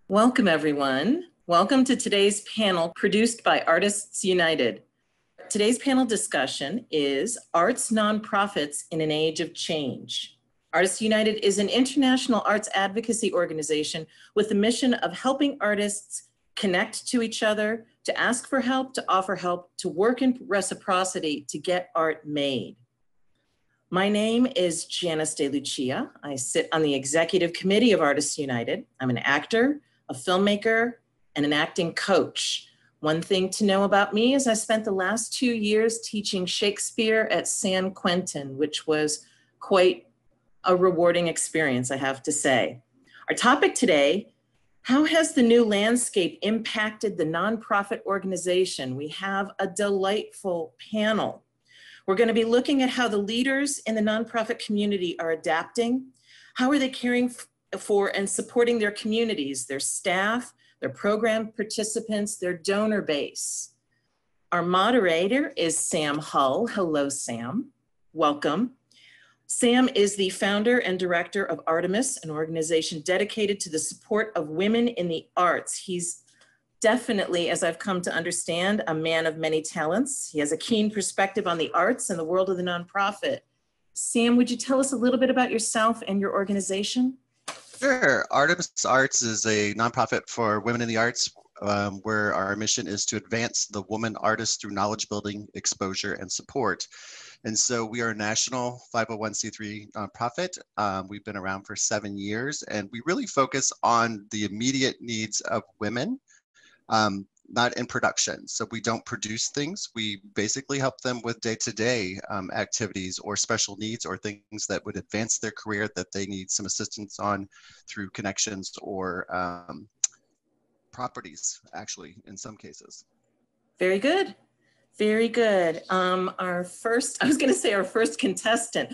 Welcome, everyone. Welcome to today's panel produced by Artists United. Today's panel discussion is Arts Nonprofits in an Age of Change. Artists United is an international arts advocacy organization with the mission of helping artists connect to each other, to ask for help, to offer help, to work in reciprocity to get art made. My name is Janice De Lucia. I sit on the executive committee of Artists United. I'm an actor, a filmmaker, and an acting coach. One thing to know about me is I spent the last 2 years teaching Shakespeare at San Quentin, which was quite a rewarding experience, I have to say. Our topic today, how has the new landscape impacted the nonprofit organization? We have a delightful panel. We're going to be looking at how the leaders in the nonprofit community are adapting. How are they caring for and supporting their communities, their staff, their program participants, their donor base? Our moderator is Sam Hull. Hello, Sam. Welcome. Sam is the founder and director of Artemis, an organization dedicated to the support of women in the arts. He's definitely, as I've come to understand, a man of many talents. He has a keen perspective on the arts and the world of the nonprofit. Sam, would you tell us a little bit about yourself and your organization? Sure. Artemis Arts is a nonprofit for women in the arts, where our mission is to advance the woman artist through knowledge building, exposure, and support. And so we are a national 501c3 nonprofit. We've been around for 7 years, and we really focus on the immediate needs of women, not in production. So we don't produce things. We basically help them with day-to-day activities or special needs or things that would advance their career that they need some assistance on through connections or properties, actually, in some cases. Very good. Very good. Our first contestant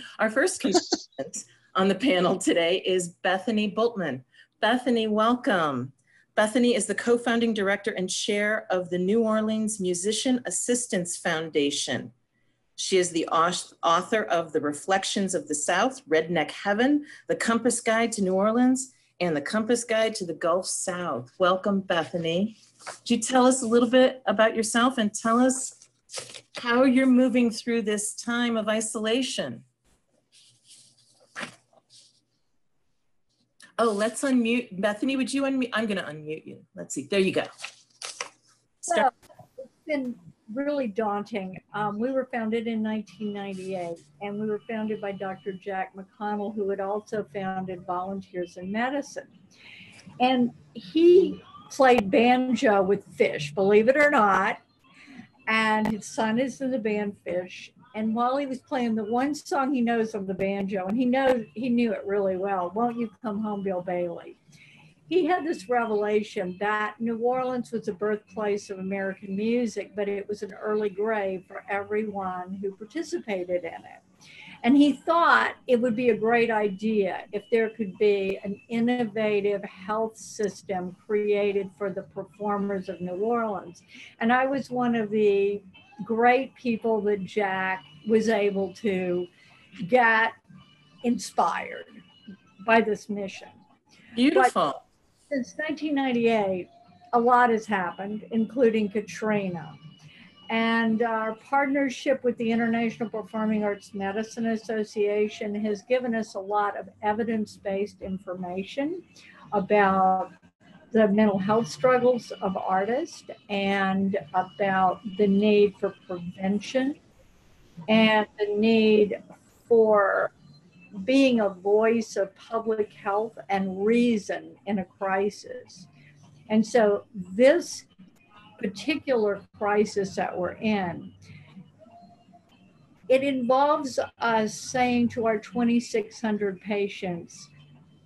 on the panel today is Bethany Bultman. Bethany, welcome. Bethany is the co-founding director and chair of the New Orleans Musician Assistance Foundation. She is the author of The Reflections of the South, Redneck Heaven, The Compass Guide to New Orleans, and The Compass Guide to the Gulf South. Welcome, Bethany. Could you tell us a little bit about yourself and tell us how you're moving through this time of isolation? Oh, let's unmute. Bethany, would you unmute? I'm going to unmute you. Let's see. There you go. So it's been really daunting. We were founded in 1998, and we were founded by Dr. Jack McConnell, who had also founded Volunteers in Medicine. And he played banjo with Fish, believe it or not. And his son is in the band Fish. And while he was playing the one song he knows on the banjo, and he knew it really well, Won't You Come Home, Bill Bailey, he had this revelation that New Orleans was the birthplace of American music, but it was an early grave for everyone who participated in it. And he thought it would be a great idea if there could be an innovative health system created for the performers of New Orleans. And I was one of the great people that Jack was able to get inspired by this mission. Beautiful. But since 1998, a lot has happened, including Katrina. And our partnership with the International Performing Arts Medicine Association has given us a lot of evidence-based information about the mental health struggles of artists and about the need for prevention and the need for being a voice of public health and reason in a crisis. And so this particular crisis that we're in, it involves us saying to our 2,600 patients,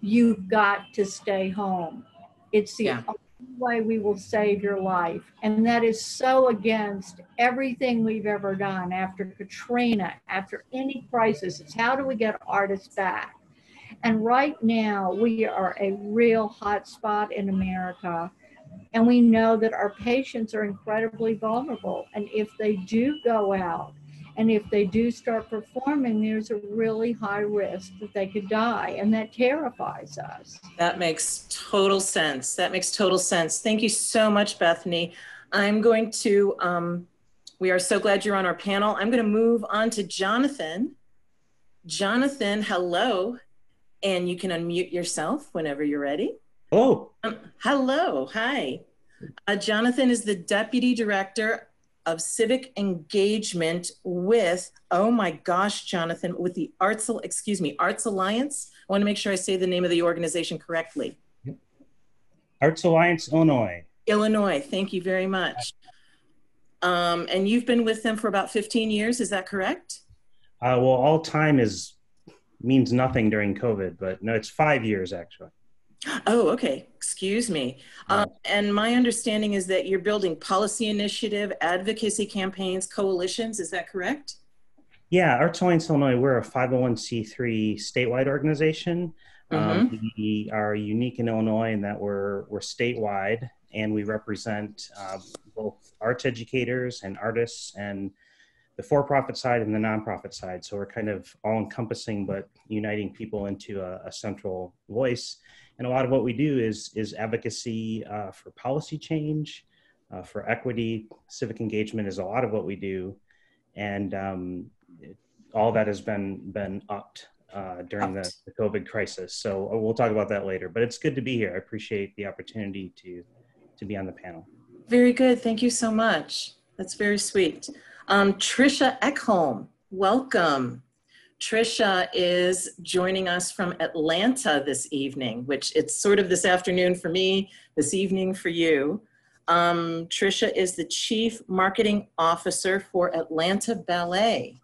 you've got to stay home. It's the only way we will save your life. And that is so against everything we've ever done after Katrina, after any crisis. It's how do we get artists back? And right now we are a real hot spot in America. And we know that our patients are incredibly vulnerable. And if they do go out And if they do start performing, there's a really high risk that they could die, and that terrifies us. That makes total sense. That makes total sense. Thank you so much, Bethany. I'm going to, we are so glad you're on our panel. I'm going to move on to Jonathan. Jonathan, hello. And you can unmute yourself whenever you're ready. Hello. Hello. Hi. Jonathan is the Deputy Director of Civic Engagement with, oh my gosh, Jonathan, with the Arts Alliance. I want to make sure I say the name of the organization correctly. Arts Alliance, Illinois. Illinois, thank you very much. And you've been with them for about 15 years, is that correct? Well, all time means nothing during COVID, but no, it's 5 years actually. Oh, okay. Excuse me. And my understanding is that you're building policy initiative, advocacy campaigns, coalitions. Is that correct? Yeah, Arts Alliance Illinois, we're a 501c3 statewide organization. We are unique in Illinois in that we're statewide, and we represent both arts educators and artists and the for-profit side and the nonprofit side. So we're kind of all-encompassing, but uniting people into a central voice. And a lot of what we do is advocacy for policy change, for equity. Civic engagement is a lot of what we do. And all that has been upped during the COVID crisis. So we'll talk about that later, but it's good to be here. I appreciate the opportunity to be on the panel. Very good. Thank you so much. That's very sweet. Tricia Ekholm, welcome. Tricia is joining us from Atlanta this evening, which it's sort of this afternoon for me, this evening for you. Tricia is the Chief Marketing Officer for Atlanta Ballet.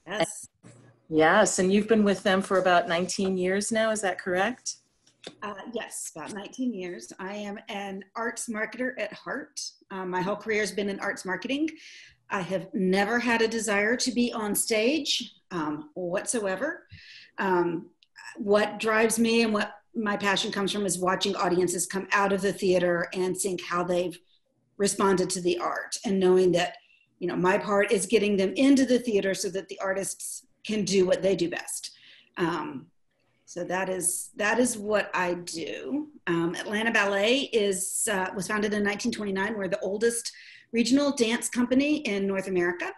Yes. Yes, and you've been with them for about 19 years now, is that correct? Yes, about 19 years. I am an arts marketer at heart. My whole career has been in arts marketing. I have never had a desire to be on stage whatsoever. What drives me and what my passion comes from is watching audiences come out of the theater and seeing how they've responded to the art, and knowing that, you know, my part is getting them into the theater so that the artists can do what they do best. So that is what I do. Atlanta Ballet was founded in 1929. We're the oldest regional dance company in North America.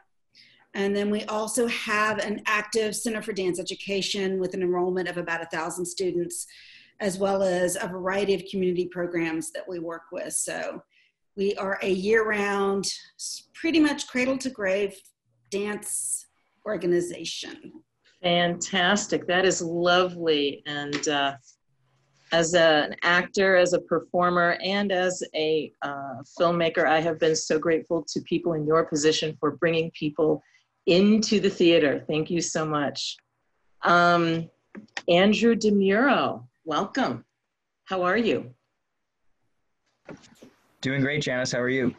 And then we also have an active Center for Dance Education with an enrollment of about 1,000 students, as well as a variety of community programs that we work with. So we are a year-round, pretty much cradle to grave dance organization. Fantastic. That is lovely. And as an actor, as a performer, and as a filmmaker, I have been so grateful to people in your position for bringing people into the theater. Thank you so much. Andrew DeMuro, welcome. How are you? Doing great, Janice. How are you?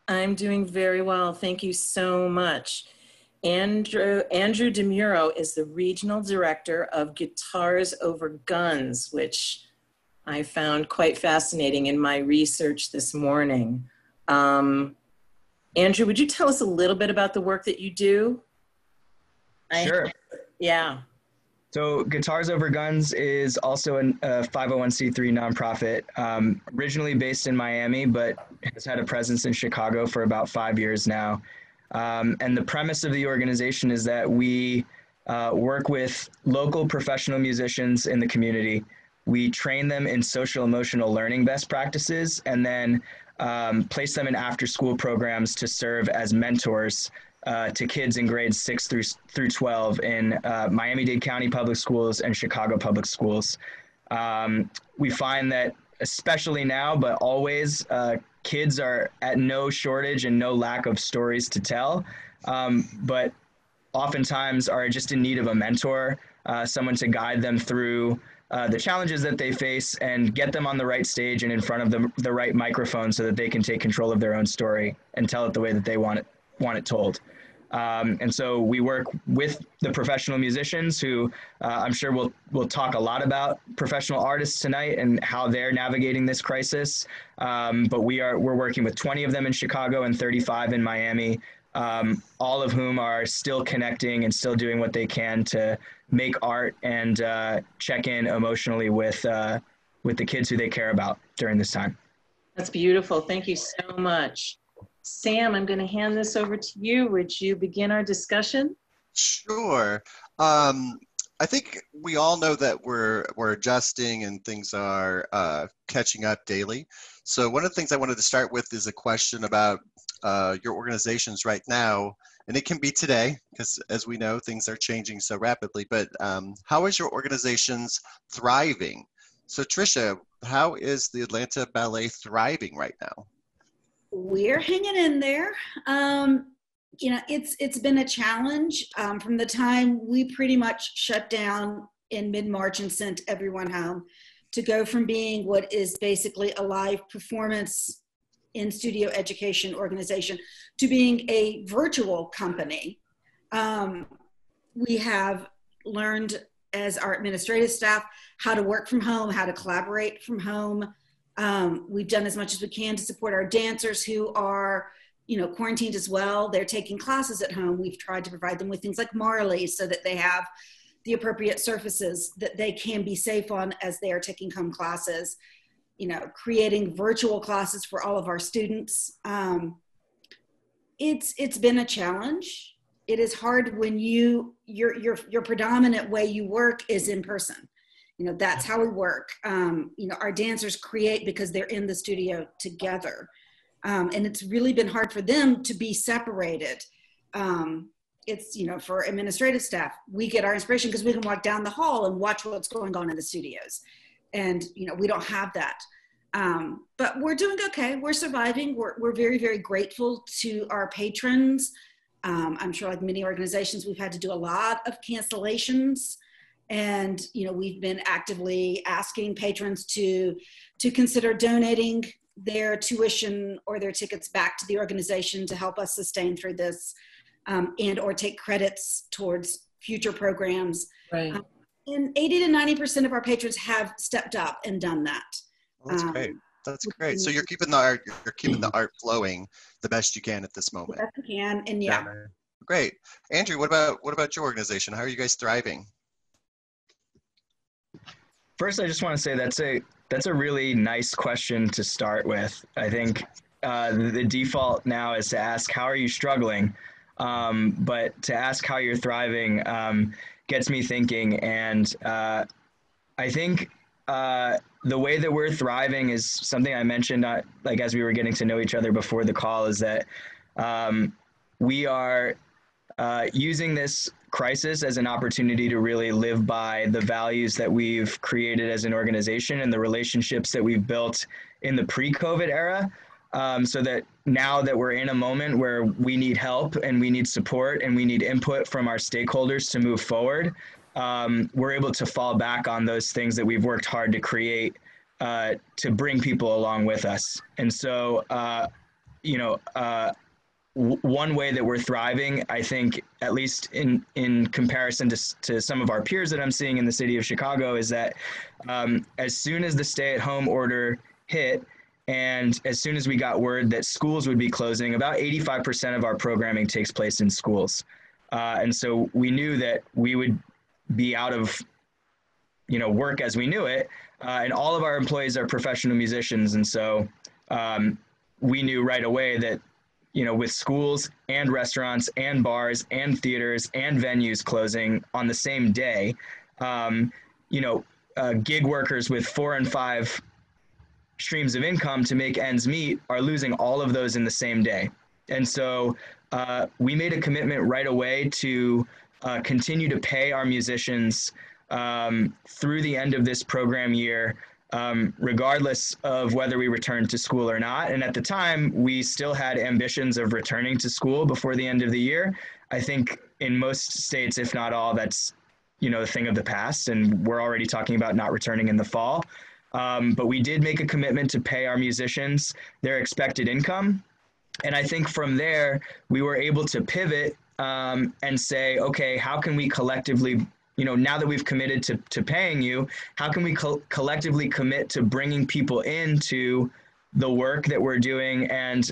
I'm doing very well. Thank you so much. Andrew DeMuro is the Regional Director of Guitars Over Guns, which I found quite fascinating in my research this morning. Andrew, would you tell us a little bit about the work that you do? Sure. Yeah. So Guitars Over Guns is also a 501c3 nonprofit, originally based in Miami, but has had a presence in Chicago for about 5 years now. And the premise of the organization is that we work with local professional musicians in the community. We train them in social emotional learning best practices, and then place them in after-school programs to serve as mentors to kids in grades 6 through 12 in Miami-Dade County Public Schools and Chicago Public Schools. We find that, especially now, but always, kids are at no shortage and no lack of stories to tell, but oftentimes are just in need of a mentor, someone to guide them through the challenges that they face and get them on the right stage and in front of the right microphone so that they can take control of their own story and tell it the way that they want it told. And so we work with the professional musicians who I'm sure we'll talk a lot about professional artists tonight and how they're navigating this crisis. But we're working with 20 of them in Chicago and 35 in Miami, all of whom are still connecting and still doing what they can to make art and check in emotionally with the kids who they care about during this time. That's beautiful. Thank you so much. Sam, I'm going to hand this over to you. Would you begin our discussion? Sure. I think we all know that we're adjusting and things are catching up daily. So one of the things I wanted to start with is a question about your organizations right now, and it can be today, because as we know, things are changing so rapidly, but how is your organizations thriving? So Tricia, how is the Atlanta Ballet thriving right now? We're hanging in there. It's been a challenge from the time we pretty much shut down in mid-March and sent everyone home, to go from being what is basically a live performance in studio education organization to being a virtual company. We have learned as our administrative staff how to work from home, how to collaborate from home. We've done as much as we can to support our dancers who are quarantined as well. They're taking classes at home. We've tried to provide them with things like Marley so that they have the appropriate surfaces that they can be safe on as they are taking home classes, creating virtual classes for all of our students. It's been a challenge. It is hard when your predominant way you work is in person. That's how we work. Our dancers create because they're in the studio together. And it's really been hard for them to be separated. It's, for administrative staff, we get our inspiration because we can walk down the hall and watch what's going on in the studios. And, we don't have that. But we're doing okay. We're surviving. We're very, very grateful to our patrons. I'm sure like many organizations, we've had to do a lot of cancellations. And, we've been actively asking patrons to consider donating their tuition or their tickets back to the organization to help us sustain through this, and or take credits towards future programs. Right. And 80 to 90% of our patrons have stepped up and done that. Well, that's great. That's great. So you're keeping the art flowing the best you can at this moment. The best we can, and yeah. Great. Andrew, what about your organization? How are you guys thriving? First, I just want to say that's a really nice question to start with. I think the default now is to ask, how are you struggling? But to ask how you're thriving gets me thinking. And I think the way that we're thriving is something I mentioned, as we were getting to know each other before the call, is that we are using this crisis as an opportunity to really live by the values that we've created as an organization and the relationships that we've built in the pre-COVID era, so that now that we're in a moment where we need help and we need support and we need input from our stakeholders to move forward, we're able to fall back on those things that we've worked hard to create to bring people along with us. And so, one way that we're thriving, I think, at least in comparison to some of our peers that I'm seeing in the city of Chicago, is that as soon as the stay-at-home order hit, and as soon as we got word that schools would be closing, about 85% of our programming takes place in schools. And so we knew that we would be out of work as we knew it. And all of our employees are professional musicians. And so we knew right away that with schools and restaurants and bars and theaters and venues closing on the same day, gig workers with 4 and 5 streams of income to make ends meet are losing all of those in the same day. And so we made a commitment right away to continue to pay our musicians through the end of this program year, regardless of whether we returned to school or not. And at the time, we still had ambitions of returning to school before the end of the year. I think in most states, if not all, that's, a thing of the past, and we're already talking about not returning in the fall. But we did make a commitment to pay our musicians their expected income. And I think from there, we were able to pivot and say, okay, how can we collectively, now that we've committed to paying you, how can we collectively commit to bringing people into the work that we're doing and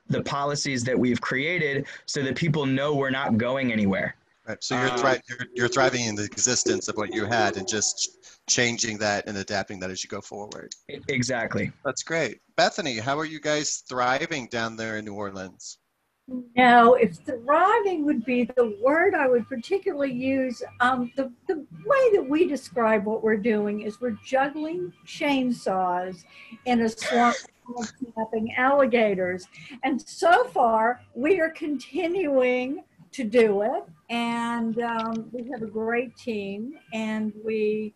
the policies that we've created so that people know we're not going anywhere. Right. So you're thriving in the existence of what you had and just changing that and adapting that as you go forward. Exactly. That's great. Bethany, how are you guys thriving down there in New Orleans? Now, if thriving would be the word I would particularly use, the way that we describe what we're doing is we're juggling chainsaws in a swamp of snapping alligators. And so far, we are continuing to do it. And we have a great team, and we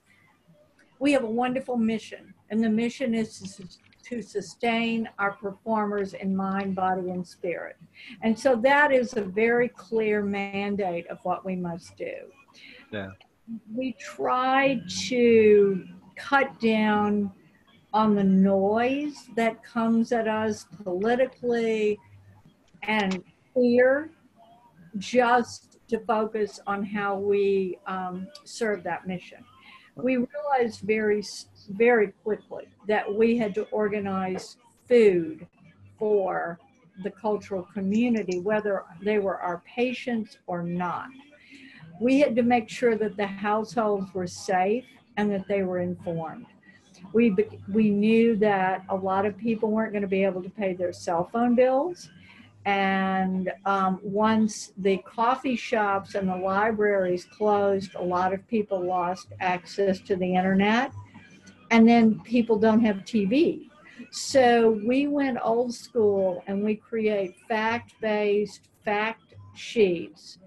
have a wonderful mission. And the mission is to sustain our performers in mind, body, and spirit. And so that is a very clear mandate of what we must do. Yeah. We try to cut down on the noise that comes at us politically and fear, just to focus on how we serve that mission. We realized very quickly that we had to organize food for the cultural community, whether they were our patients or not. We had to make sure that the households were safe and that they were informed. We knew that a lot of people weren't going to be able to pay their cell phone bills. And once the coffee shops and the libraries closed, a lot of people lost access to the internet. And then people don't have TV. So we went old school and we create fact-based fact sheets,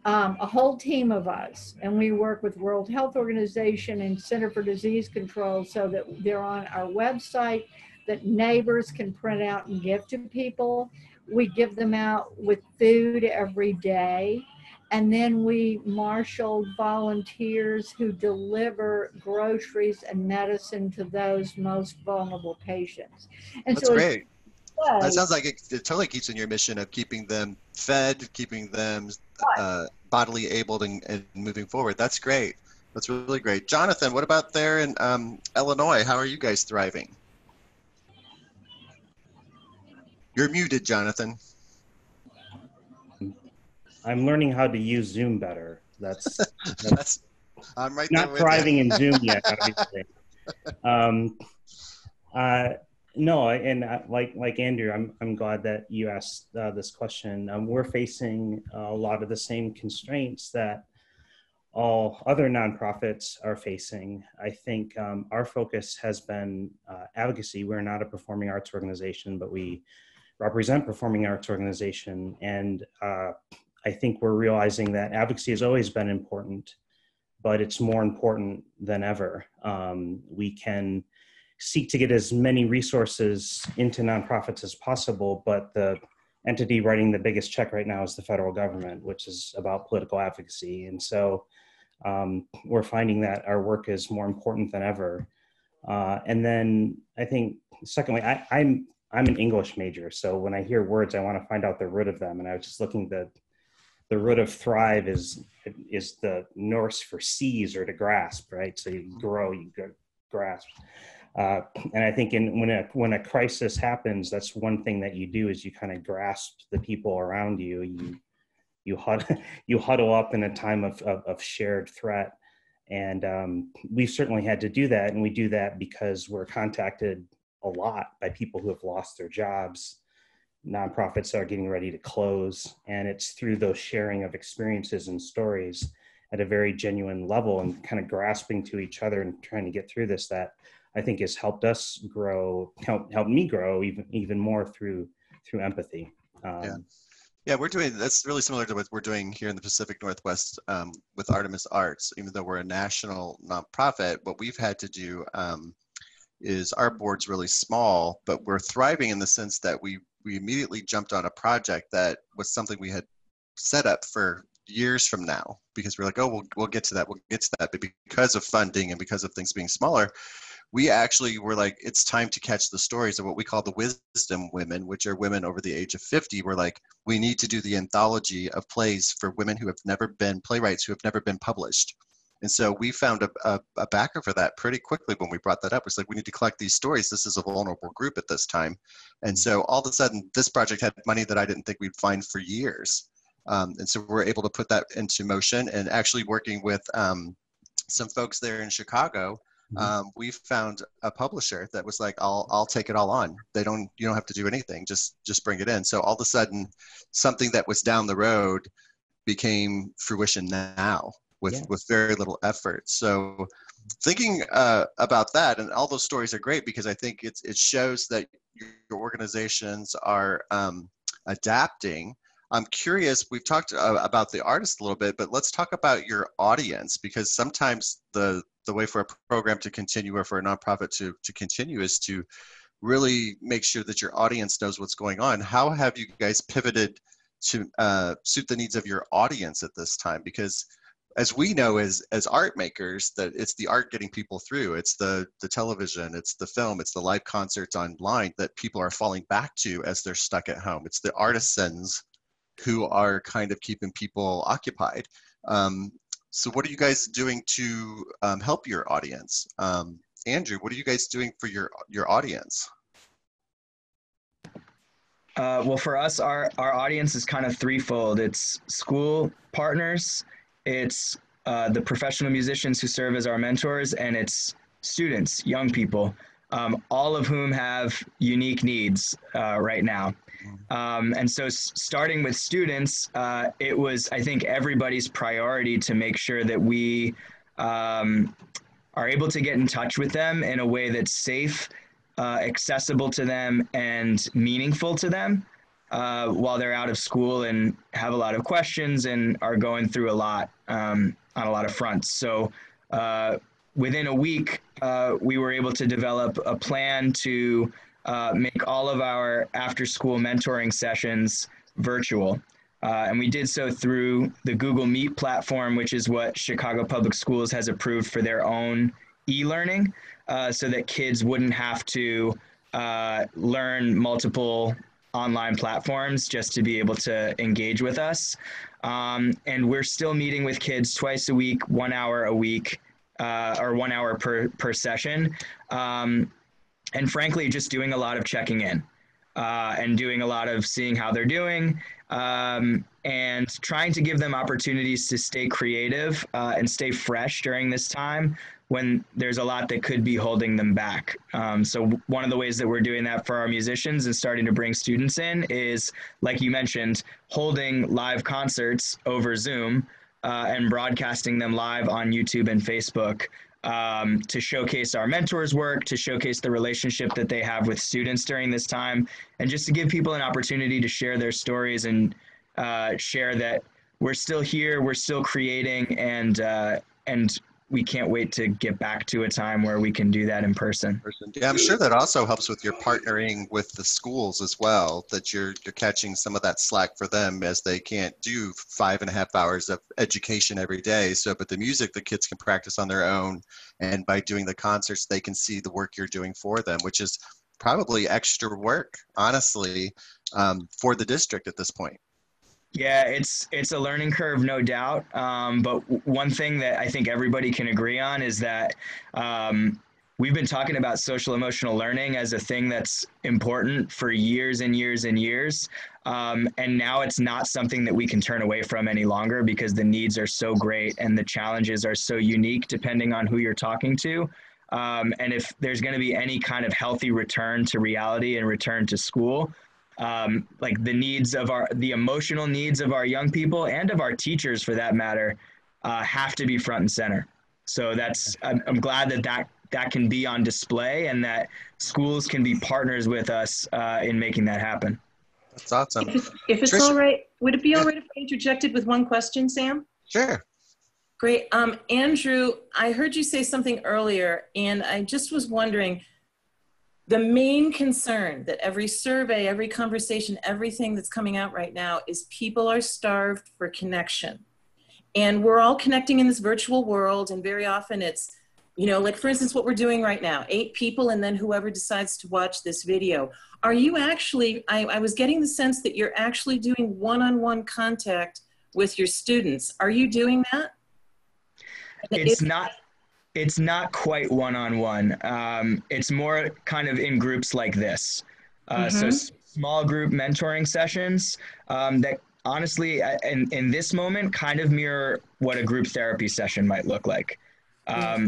a whole team of us. And we work with World Health Organization and Center for Disease Control so that they're on our website that neighbors can print out and give to people. We give them out with food every day. And then we marshaled volunteers who deliver groceries and medicine to those most vulnerable patients. And That's great. That sounds like it totally keeps in your mission of keeping them fed, keeping them bodily able and moving forward. That's great. That's really great. Jonathan, what about there in Illinois? How are you guys thriving? You're muted, Jonathan. I'm learning how to use Zoom better. That's I'm right not there with thriving you. in Zoom yet, obviously. No, and like Andrew, I'm glad that you asked this question. We're facing a lot of the same constraints that all other nonprofits are facing. I think our focus has been advocacy. We're not a performing arts organization, but we represent performing arts organization. And I think we're realizing that advocacy has always been important, but it's more important than ever. We can seek to get as many resources into nonprofits as possible, but the entity writing the biggest check right now is the federal government, which is about political advocacy. And so we're finding that our work is more important than ever. And then I think, secondly, I'm an English major. So when I hear words, I want to find out the root of them. And I was just looking that the root of thrive is the Norse for seize or to grasp, right? So you grow, you grasp. And I think when a crisis happens, that's one thing that you do is you kind of grasp the people around you. You huddle up in a time of shared threat. And we've certainly had to do that. And we do that because we're contacted a lot by people who have lost their jobs. Nonprofits are getting ready to close. And it's through those sharing of experiences and stories at a very genuine level and kind of grasping to each other and trying to get through this that I think has helped us grow, helped me grow even more through empathy. Yeah, we're doing, that's really similar to what we're doing here in the Pacific Northwest with Artemis Arts. Even though we're a national nonprofit, what we've had to do is our board's really small, but we're thriving in the sense that we immediately jumped on a project that was something we had set up for years from now, because we're like, oh, we'll get to that, but because of funding and because of things being smaller, we actually were like, it's time to catch the stories of what we call the wisdom women, which are women over the age of 50. We're like, we need to do the anthology of plays for women who have never been playwrights, who have never been published. And so we found a backer for that pretty quickly when we brought that up. It's like, we need to collect these stories. This is a vulnerable group at this time. And so all of a sudden, this project had money that I didn't think we'd find for years. And so we're able to put that into motion, and actually working with some folks there in Chicago. We found a publisher that was like, I'll take it all on. You don't have to do anything. Just bring it in. So all of a sudden, something that was down the road became fruition now with very little effort. So thinking about that, and all those stories are great, because I think it shows that your organizations are adapting. I'm curious, we've talked about the artist a little bit, but let's talk about your audience, because sometimes the way for a program to continue, or for a nonprofit to continue, is to really make sure that your audience knows what's going on. How have you guys pivoted to suit the needs of your audience at this time? Because as we know, as art makers, that it's the art getting people through. It's the television, it's the film, it's the live concerts online that people are falling back to as they're stuck at home. It's the artisans who are kind of keeping people occupied. So what are you guys doing to help your audience? Andrew, what are you guys doing for your audience? Well, for us, our audience is kind of threefold. It's school partners, it's the professional musicians who serve as our mentors, and it's students, young people, all of whom have unique needs right now. And so starting with students, it was, I think, everybody's priority to make sure that we are able to get in touch with them in a way that's safe, accessible to them, and meaningful to them while they're out of school and have a lot of questions and are going through a lot on a lot of fronts. So within a week, we were able to develop a plan to make all of our after-school mentoring sessions virtual. And we did so through the Google Meet platform, which is what Chicago Public Schools has approved for their own e-learning, so that kids wouldn't have to learn multiple online platforms just to be able to engage with us. And we're still meeting with kids twice a week, 1 hour a week, or 1 hour per session. And frankly, just doing a lot of checking in and doing a lot of seeing how they're doing, and trying to give them opportunities to stay creative and stay fresh during this time when there's a lot that could be holding them back. So one of the ways that we're doing that for our musicians and starting to bring students in is, like you mentioned, holding live concerts over Zoom and broadcasting them live on YouTube and Facebook to showcase our mentors' work, to showcase the relationship that they have with students during this time, and just to give people an opportunity to share their stories and share that we're still here, we're still creating, and we can't wait to get back to a time where we can do that in person. Yeah, I'm sure that also helps with your partnering with the schools as well, that you're catching some of that slack for them as they can't do 5.5 hours of education every day. So, but the music, the kids can practice on their own. And by doing the concerts, they can see the work you're doing for them, which is probably extra work, honestly, for the district at this point. Yeah, it's a learning curve, no doubt. But one thing that I think everybody can agree on is that we've been talking about social emotional learning as a thing that's important for years and years and years. And now it's not something that we can turn away from any longer, because the needs are so great and the challenges are so unique depending on who you're talking to. And if there's going to be any kind of healthy return to reality and return to school, like the emotional needs of our young people and of our teachers, for that matter, have to be front and center. So I'm glad that can be on display, and that schools can be partners with us in making that happen. That's awesome. If it's all right, would it be all right if I interjected with one question, Sam? Sure. Great. Andrew, I heard you say something earlier, and I just was wondering, the main concern that every survey, every conversation, everything that's coming out right now is people are starved for connection. And we're all connecting in this virtual world, and very often it's, like for instance, what we're doing right now, 8 people and then whoever decides to watch this video. Are you actually, I was getting the sense that you're actually doing one-on-one contact with your students. Are you doing that? It's not quite one-on-one. It's more kind of in groups like this. So small group mentoring sessions that honestly, in this moment, kind of mirror what a group therapy session might look like.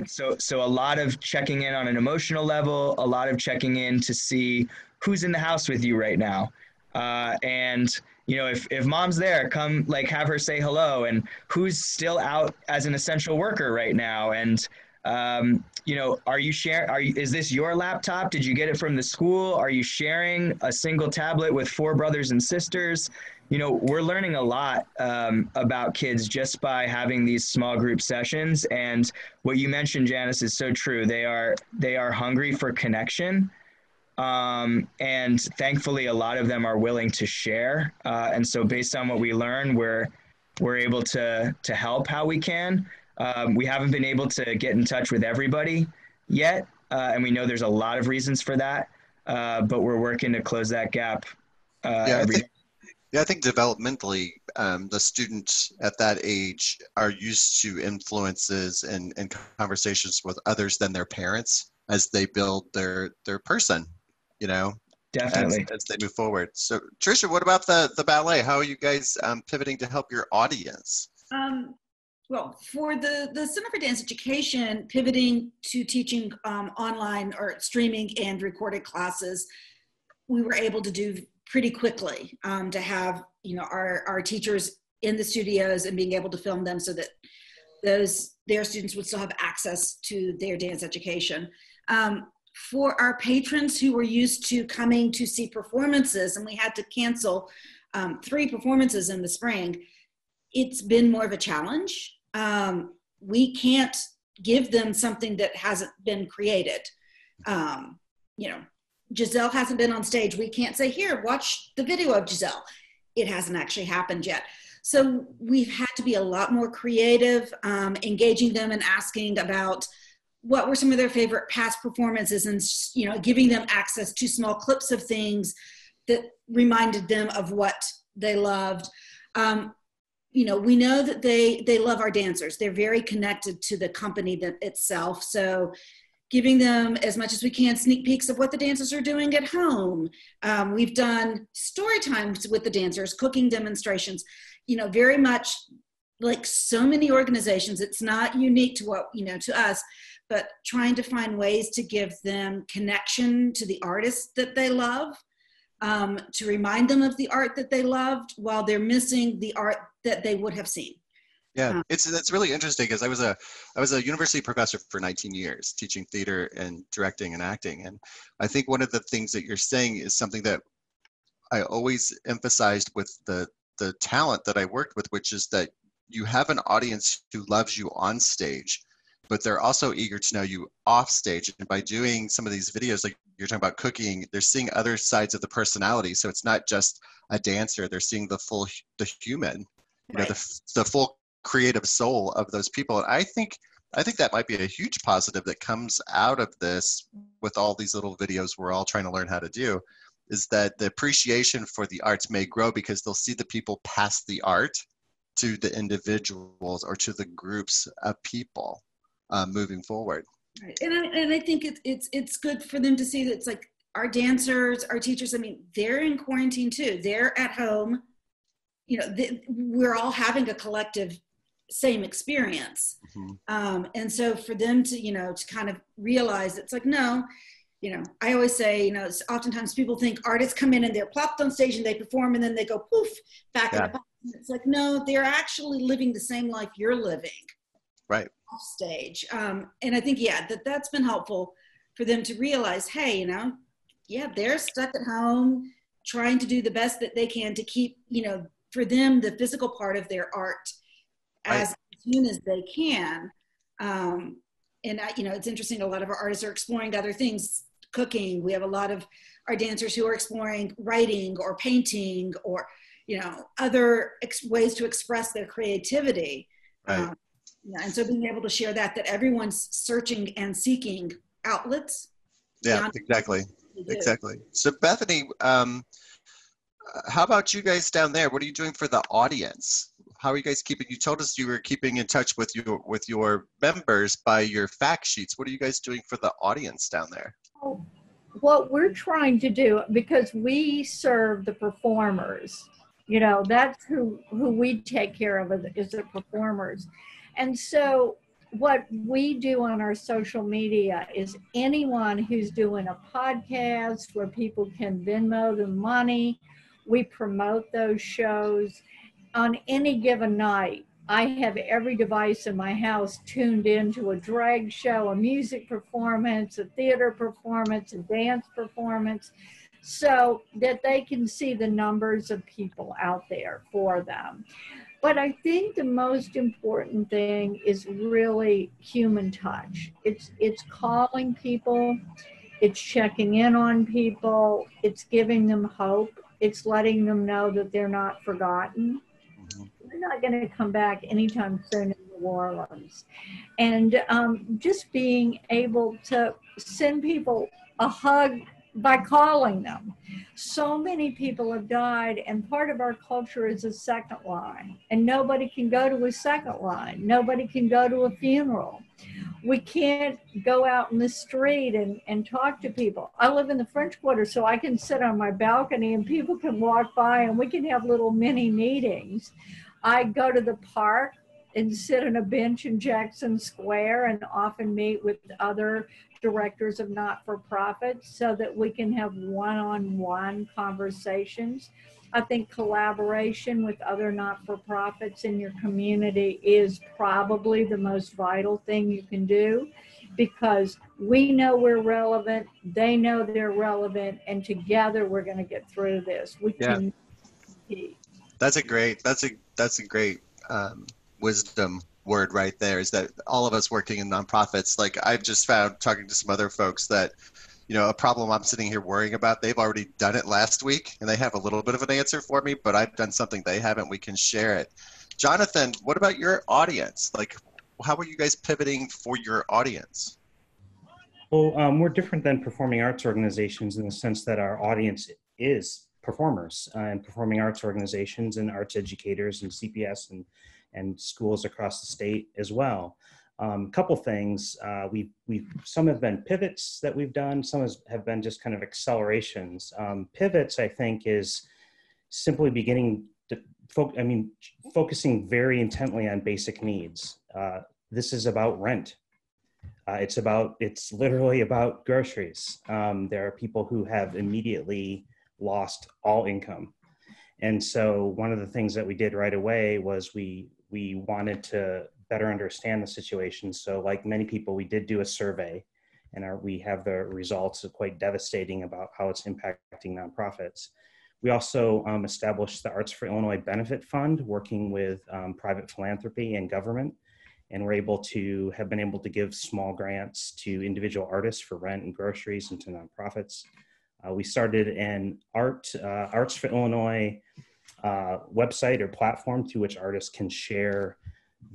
So a lot of checking in on an emotional level, a lot of checking in to see who's in the house with you right now. And if mom's there, come like have her say hello, and who's still out as an essential worker right now. And are you sharing, is this your laptop? Did you get it from the school? Are you sharing a single tablet with 4 brothers and sisters? We're learning a lot about kids just by having these small group sessions. And what you mentioned, Janice, is so true. They are hungry for connection. And thankfully, a lot of them are willing to share. And so based on what we learn, we're able to help how we can. We haven't been able to get in touch with everybody yet. And we know there's a lot of reasons for that. But we're working to close that gap every day. Yeah, I think developmentally, the students at that age are used to influences and conversations with others than their parents as they build their person, Definitely. as they move forward. So Tricia, what about the ballet? How are you guys pivoting to help your audience? Well, for the Center for Dance Education, pivoting to teaching online or streaming and recorded classes, we were able to do pretty quickly to have our teachers in the studios and being able to film them so that their students would still have access to their dance education. For our patrons who were used to coming to see performances, and we had to cancel 3 performances in the spring, it's been more of a challenge. We can't give them something that hasn't been created. Giselle hasn't been on stage. We can't say, here, watch the video of Giselle. It hasn't actually happened yet. So we've had to be a lot more creative, engaging them and asking about what were some of their favorite past performances, and giving them access to small clips of things that reminded them of what they loved. We know that they love our dancers. They're very connected to the company itself. So giving them as much as we can sneak peeks of what the dancers are doing at home. We've done story times with the dancers, cooking demonstrations, very much like so many organizations. It's not unique to to us, but trying to find ways to give them connection to the artists that they love, to remind them of the art that they loved while they're missing the art that they would have seen. Yeah, that's really interesting because I was a university professor for 19 years teaching theater and directing and acting. And I think one of the things that you're saying is something that I always emphasized with the talent that I worked with, which is that you have an audience who loves you on stage, but they're also eager to know you off stage. And by doing some of these videos, like you're talking about cooking, they're seeing other sides of the personality. So it's not just a dancer, they're seeing the human, Right. The full creative soul of those people. And I think that might be a huge positive that comes out of this with all these little videos we're all trying to learn how to do, is that the appreciation for the arts may grow because they'll see the people pass the art to the individuals or to the groups of people moving forward. Right. And I think it's good for them to see that it's like our dancers, our teachers, they're in quarantine too. They're at home. We're all having a collective same experience. Mm-hmm. And so for them to, to kind of realize it's like, no, I always say, oftentimes people think artists come in and they're plopped on stage and they perform and then they go poof back in the box. It's like, no, they're actually living the same life you're living. Right. Off stage. And I think, that's been helpful for them to realize, hey, they're stuck at home trying to do the best that they can to keep, for them, the physical part of their art as soon as they can. And it's interesting, a lot of our artists are exploring other things, cooking. We have a lot of our dancers who are exploring writing or painting or, other ways to express their creativity. Right. And so being able to share that everyone's searching and seeking outlets. Yeah, exactly. So Bethany, how about you guys down there? What are you doing for the audience? how are you guys keeping? You told us you were keeping in touch with your members by your fact sheets. What are you guys doing for the audience down there? What we're trying to do, because we serve the performers, you know, that's who we take care of is the performers. And so what we do on our social media is anyone who's doing a podcast where people can Venmo the money, we promote those shows. On any given night, I have every device in my house tuned into a drag show, a music performance, a theater performance, a dance performance, so that they can see the numbers of people out there for them. But I think the most important thing is really human touch. It's calling people, it's checking in on people, it's giving them hope, it's letting them know that they're not forgotten. We're not going to come back anytime soon in New Orleans. And just being able to send people a hug by calling them. So many people have died, and part of our culture is a second line. And nobody can go to a second line. Nobody can go to a funeral. We can't go out in the street and talk to people. I live in the French Quarter, so I can sit on my balcony and people can walk by and we can have little mini meetings. I go to the park and sit on a bench in Jackson Square and often meet with other directors of not-for-profits so that we can have one-on-one conversations. I think collaboration with other not-for-profits in your community is probably the most vital thing you can do, because we know we're relevant, they know they're relevant, and together we're going to get through this. We can. That's a great wisdom word right there, is that all of us working in nonprofits, like I've just found talking to some other folks that, you know, a problem I'm sitting here worrying about, they've already done it last week and they have a little bit of an answer for me, but I've done something they haven't. We can share it. Jonathan, what about your audience? Like, how are you guys pivoting for your audience? Well, we're different than performing arts organizations in the sense that our audience is performers and performing arts organizations and arts educators and CPS and schools across the state as well. Couple things, some have been pivots that we've done, some have been just kind of accelerations. Pivots, I think, is simply beginning to focusing very intently on basic needs. This is about rent. It's literally about groceries. There are people who have immediately lost all income. And so one of the things that we did right away was we wanted to better understand the situation. So like many people, we did do a survey, and we have the results of quite devastating about how it's impacting nonprofits. We also established the Arts for Illinois Benefit Fund, working with private philanthropy and government. And have been able to give small grants to individual artists for rent and groceries and to nonprofits. We started an Arts for Illinois website or platform through which artists can share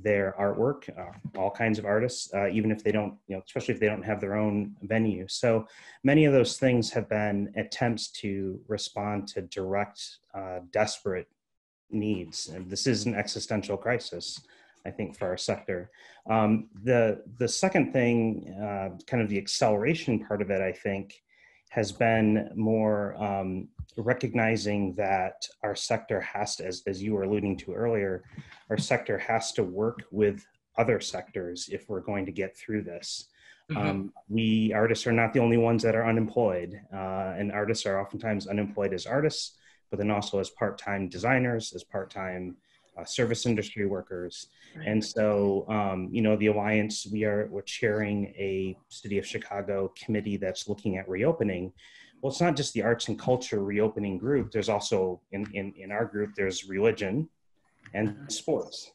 their artwork, all kinds of artists, even if they don't, especially if they don't have their own venue. So many of those things have been attempts to respond to direct, desperate needs. And this is an existential crisis, I think, for our sector. The second thing, kind of the acceleration part of it, I think, has been more recognizing that our sector has to, as you were alluding to earlier, our sector has to work with other sectors if we're going to get through this. Mm-hmm. We artists are not the only ones that are unemployed, and artists are oftentimes unemployed as artists, but then also as part-time designers, as part-time service industry workers. Right. And so, the Alliance, we're chairing a City of Chicago committee that's looking at reopening. Well, it's not just the arts and culture reopening group. There's also, in our group, there's religion and sports.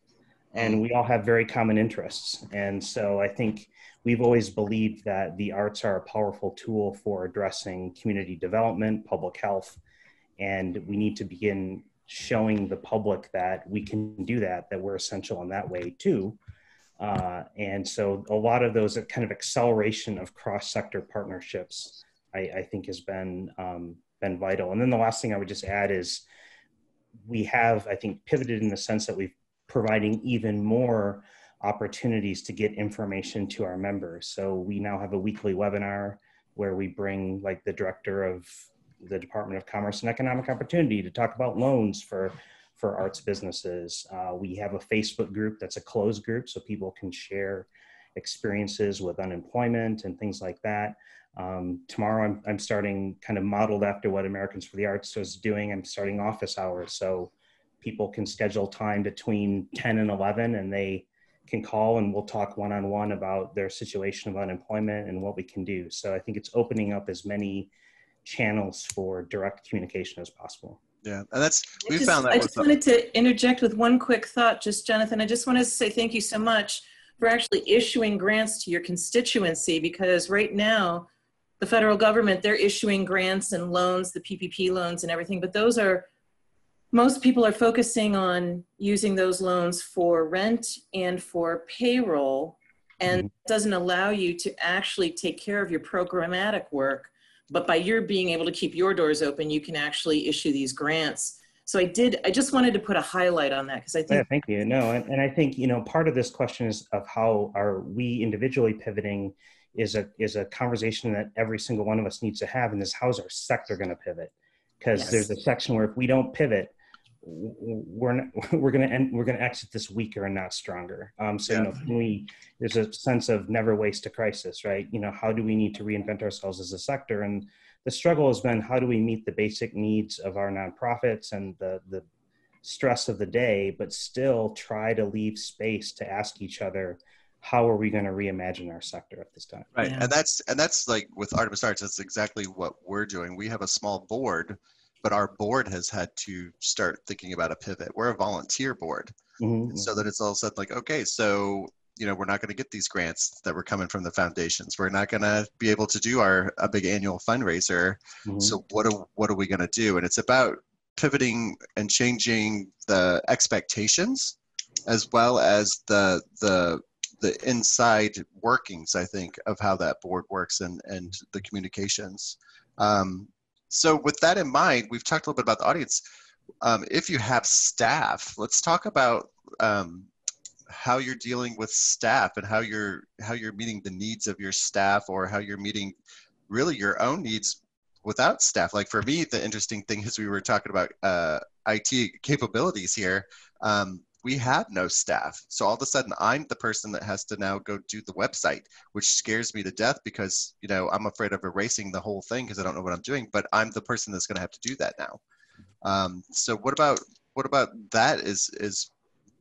And we all have very common interests. And so I think we've always believed that the arts are a powerful tool for addressing community development, public health, and we need to begin showing the public that we can do that we're essential in that way too. And so a lot of those kind of acceleration of cross-sector partnerships, I think has been vital. And then the last thing I would just add is we have, I think, pivoted in the sense that we've providing even more opportunities to get information to our members. So we now have a weekly webinar where we bring like the director of the Department of Commerce and Economic Opportunity to talk about loans for arts businesses. We have a Facebook group that's a closed group so people can share experiences with unemployment and things like that. Tomorrow I'm starting, kind of modeled after what Americans for the Arts is doing, I'm starting office hours. So people can schedule time between 10 and 11 and they can call and we'll talk one-on-one about their situation of unemployment and what we can do. So I think it's opening up as many channels for direct communication as possible. Yeah, and we found that. I just wanted to interject with one quick thought, Jonathan. I just wanted to say thank you so much for actually issuing grants to your constituency, because right now, the federal government, they're issuing grants and loans, the PPP loans and everything, but most people are focusing on using those loans for rent and for payroll, and it doesn't allow you to actually take care of your programmatic work. But by your being able to keep your doors open, you can actually issue these grants. So I just wanted to put a highlight on that, because I think— Yeah, thank you. No, and I think, part of this question is of how are we individually pivoting is a conversation that every single one of us needs to have, and is how's our sector going to pivot? Because there's a section where if we don't pivot, we're going to exit this weaker and not stronger. There's a sense of never waste a crisis, right? How do we need to reinvent ourselves as a sector? And the struggle has been, how do we meet the basic needs of our nonprofits and the stress of the day, but still try to leave space to ask each other, how are we going to reimagine our sector at this time? Right, yeah. and that's like with Artemis Arts, that's exactly what we're doing. We have a small board, but our board has had to start thinking about a pivot. We're a volunteer board, so that it's all said like, okay, so we're not going to get these grants that were coming from the foundations. We're not going to be able to do a big annual fundraiser. So what are we going to do? And it's about pivoting and changing the expectations, as well as the inside workings, I think, of how that board works and the communications. So with that in mind, we've talked a little bit about the audience. If you have staff, let's talk about how you're dealing with staff and how you're meeting the needs of your staff, or how you're meeting really your own needs without staff. Like for me, the interesting thing is we were talking about IT capabilities here. We have no staff. So all of a sudden I'm the person that has to now go do the website, which scares me to death because, I'm afraid of erasing the whole thing because I don't know what I'm doing, but I'm the person that's going to have to do that now. So what about that is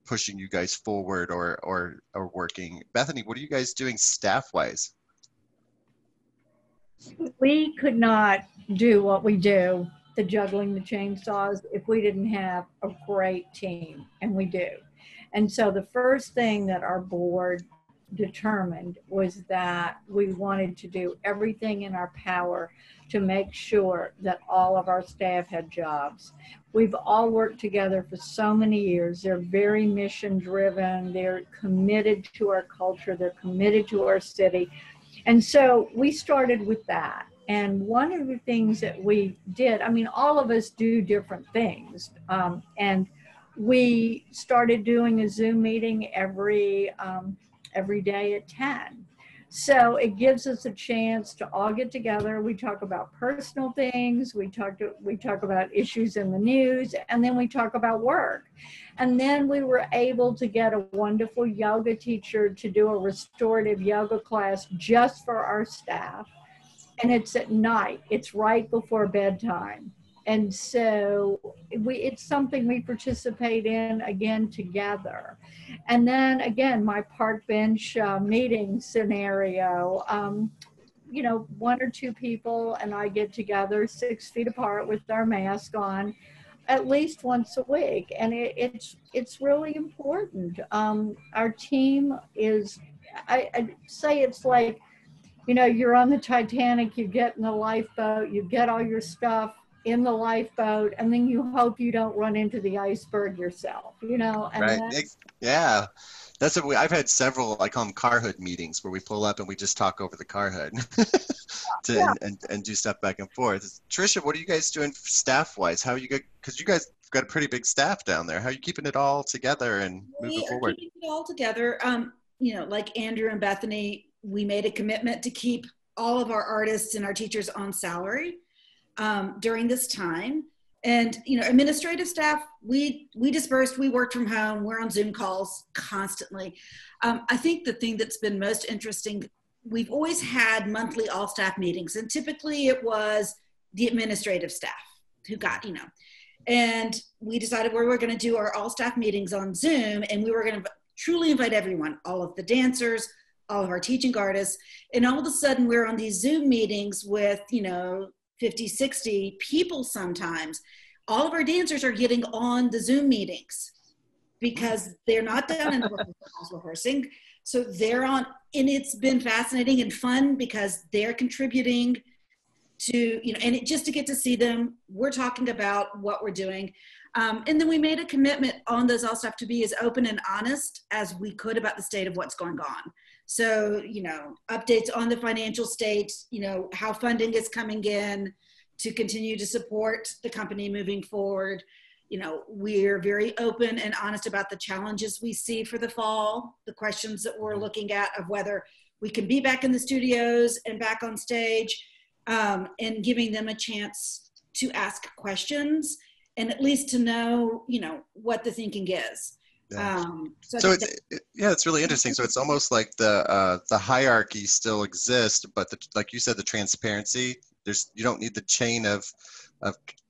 pushing you guys forward or working? Bethany, what are you guys doing staff wise? We could not do what we do, the juggling the chainsaws, if we didn't have a great team, and we do. And so the first thing that our board determined was that we wanted to do everything in our power to make sure that all of our staff had jobs. We've all worked together for so many years. They're very mission driven. They're committed to our culture. They're committed to our city. And so we started with that. And one of the things that we did, all of us do different things. And we started doing a Zoom meeting every day at 10. So it gives us a chance to all get together. We talk about personal things. We talk about issues in the news, and then we talk about work. And then we were able to get a wonderful yoga teacher to do a restorative yoga class just for our staff. And it's at night. It's right before bedtime. And so it's something we participate in, again, together. And then, again, my park bench meeting scenario, one or two people and I get together 6 feet apart with our mask on at least once a week. And it's really important. Our team is, I say it's like, you're on the Titanic, you get in the lifeboat, you get all your stuff in the lifeboat, and then you hope you don't run into the iceberg yourself, And right. Yeah. That's what I've had several, I call them car hood meetings, where we pull up and we just talk over the car hood and do stuff back and forth. Tricia, what are you guys doing staff wise? How are you guys, because you guys got a pretty big staff down there. How are you keeping it all together and moving We are forward? keeping it all together. You know, like Andrew and Bethany, we made a commitment to keep all of our artists and our teachers on salary during this time. And, you know, administrative staff, we dispersed, we worked from home, we're on Zoom calls constantly. I think the thing that's been most interesting, we've always had monthly all staff meetings, and typically it was the administrative staff who got, you know, and we decided we were going to do our all staff meetings on Zoom, and we were going to truly invite everyone, all of the dancers, all of our teaching artists. And all of a sudden we're on these Zoom meetings with, you know, 50, 60 people sometimes. All of our dancers are getting on the Zoom meetings because they're not down in the halls rehearsing. So they're on, and it's been fascinating and fun because they're contributing to, you know, and just to get to see them, we're talking about what we're doing. And then we made a commitment on those all staff to be as open and honest as we could about the state of what's going on. So, you know, updates on the financial state, you know, how funding is coming in to continue to support the company moving forward. You know, we're very open and honest about the challenges we see for the fall, the questions that we're looking at of whether we can be back in the studios and back on stage, and giving them a chance to ask questions and at least to know, you know, what the thinking is. Yeah. So it's really interesting. So it's almost like the hierarchy still exists, but like you said, the transparency, you don't need the chain of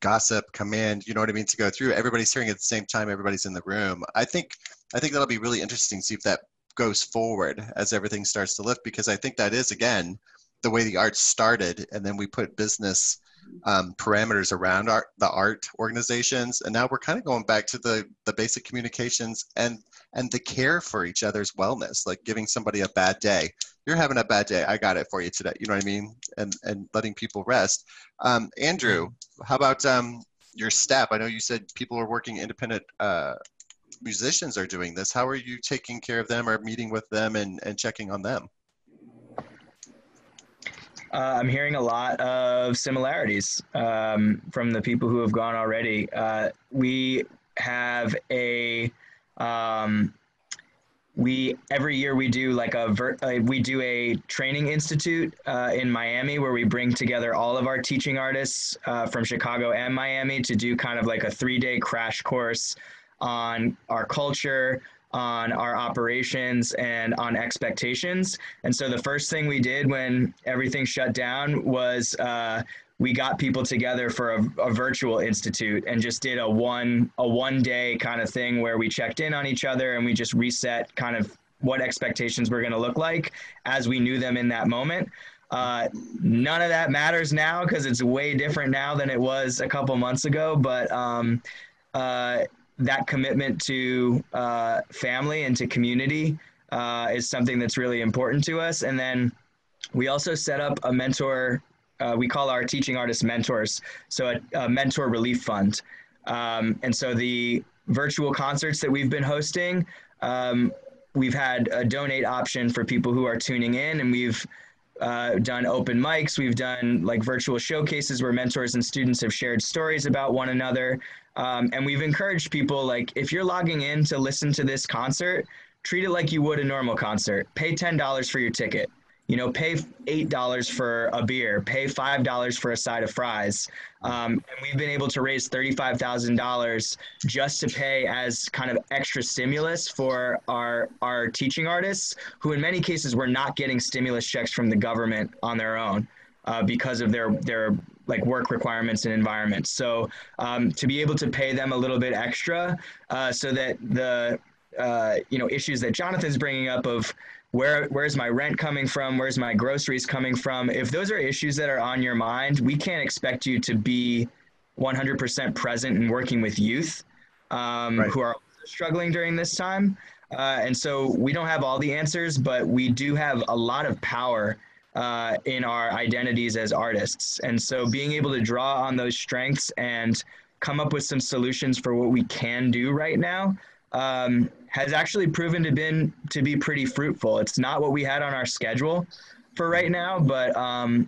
gossip, command, you know what I mean, to go through. Everybody's hearing at the same time, everybody's in the room. I think that'll be really interesting to see if that goes forward as everything starts to lift, because I think that is, again, the way the arts started, and then we put business parameters around the art organizations, and now we're kind of going back to the basic communications and the care for each other's wellness, like giving somebody a bad day. You're having a bad day, I got it for you today, you know what I mean, and letting people rest. Andrew, how about your staff? I know you said people are working independent, musicians are doing this. How are you taking care of them or meeting with them and checking on them? I'm hearing a lot of similarities from the people who have gone already. We have every year we do like we do a training institute in Miami where we bring together all of our teaching artists from Chicago and Miami to do kind of like a 3-day crash course on our culture, on our operations, and on expectations. And so the first thing we did when everything shut down was we got people together for a virtual institute and just did a one day kind of thing where we checked in on each other and we just reset kind of what expectations were going to look like as we knew them in that moment. None of that matters now because it's way different now than it was a couple months ago, but that commitment to family and to community is something that's really important to us. And then we also set up a mentor, we call our teaching artists mentors, so a mentor relief fund. And so the virtual concerts that we've been hosting, we've had a donate option for people who are tuning in, and we've done open mics. We've done like virtual showcases where mentors and students have shared stories about one another. And we've encouraged people, like, if you're logging in to listen to this concert, treat it like you would a normal concert. Pay $10 for your ticket. You know, pay $8 for a beer, pay $5 for a side of fries. And we've been able to raise $35,000 just to pay as kind of extra stimulus for our teaching artists, who in many cases were not getting stimulus checks from the government on their own because of their like work requirements and environments. So to be able to pay them a little bit extra so that the issues that Jonathan's bringing up of where's my rent coming from, where's my groceries coming from, if those are issues that are on your mind, we can't expect you to be 100% present and working with youth Right. who are struggling during this time. And so we don't have all the answers, but we do have a lot of power in our identities as artists. And so being able to draw on those strengths and come up with some solutions for what we can do right now has actually proven to be pretty fruitful. It's not what we had on our schedule for right now, but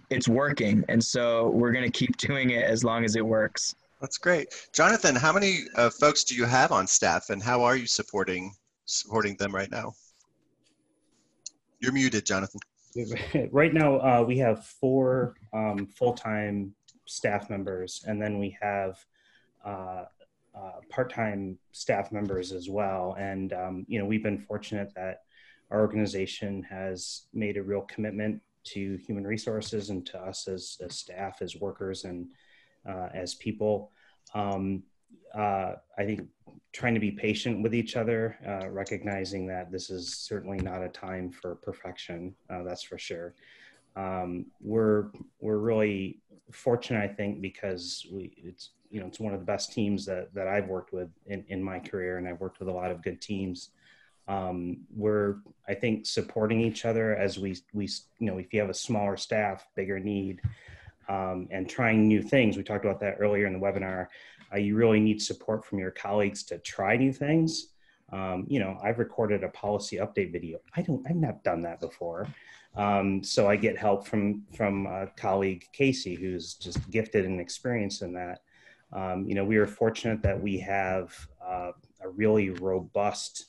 it's working. And so we're going to keep doing it as long as it works. That's great. Jonathan, how many folks do you have on staff, and how are you supporting them right now? You're muted, Jonathan. Right now, we have 4 full-time staff members, and then we have part-time staff members as well. And we've been fortunate that our organization has made a real commitment to human resources and to us as staff, as workers, and as people. I think trying to be patient with each other, recognizing that this is certainly not a time for perfection, that's for sure. We're really fortunate, I think, because it's one of the best teams that I've worked with in my career, and I've worked with a lot of good teams. We're, I think, supporting each other as we if you have a smaller staff, bigger need, and trying new things. We talked about that earlier in the webinar. You really need support from your colleagues to try new things. I've recorded a policy update video. I've not done that before. So I get help from colleague Casey, who's just gifted and experienced in that. We are fortunate that we have a really robust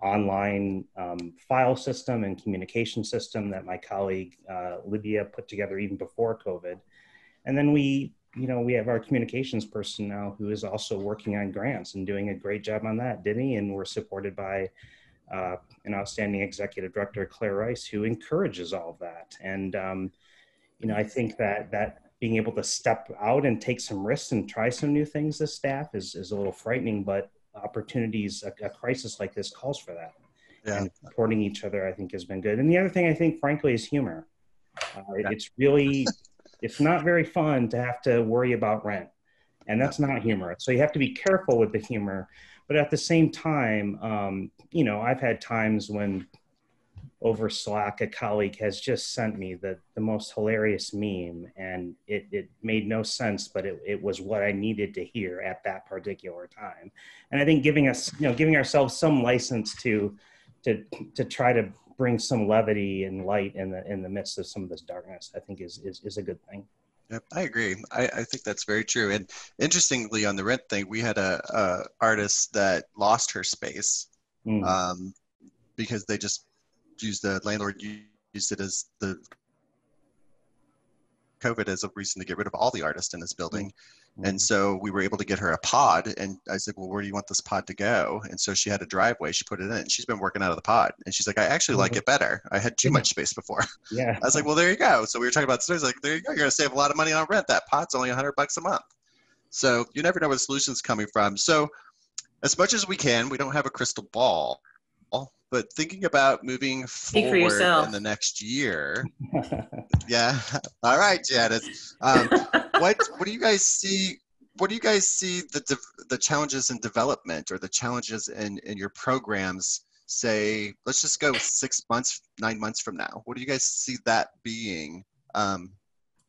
online file system and communication system that my colleague Lydia put together even before COVID. And then we have our communications person now who is also working on grants and doing a great job on that, Denny, and we're supported by an outstanding executive director, Claire Rice, who encourages all of that. And, I think that being able to step out and take some risks and try some new things as staff is a little frightening, but opportunities, a crisis like this calls for that. Yeah. And supporting each other, I think, has been good. And the other thing I think, frankly, is humor. It's not very fun to have to worry about rent, and that's not humorous. So you have to be careful with the humor, but at the same time, I've had times when over Slack, a colleague has just sent me the most hilarious meme, and it made no sense, but it was what I needed to hear at that particular time. And I think giving ourselves some license to try to bring some levity and light in the midst of some of this darkness, I think is a good thing. Yep, I agree. I think that's very true. And interestingly, on the rent thing, we had a artist that lost her space because they just the landlord used it as the COVID as a reason to get rid of all the artists in this building. And so we were able to get her a pod, and I said, well, where do you want this pod to go? And so she had a driveway, she put it in, and she's been working out of the pod. And she's like, I actually like it better. I had too much space before. Yeah. I was like, well, there you go. So we were talking about stories like, there you go. You're going to save a lot of money on rent. That pod's only $100 a month. So you never know where the solution's coming from. So as much as we can, we don't have a crystal ball, but thinking about moving forward in the next year. Yeah. All right, Janice. What do you guys see? What do you guys see the challenges in development or the challenges in your programs? Say, let's just go 6 months, 9 months from now. What do you guys see that being?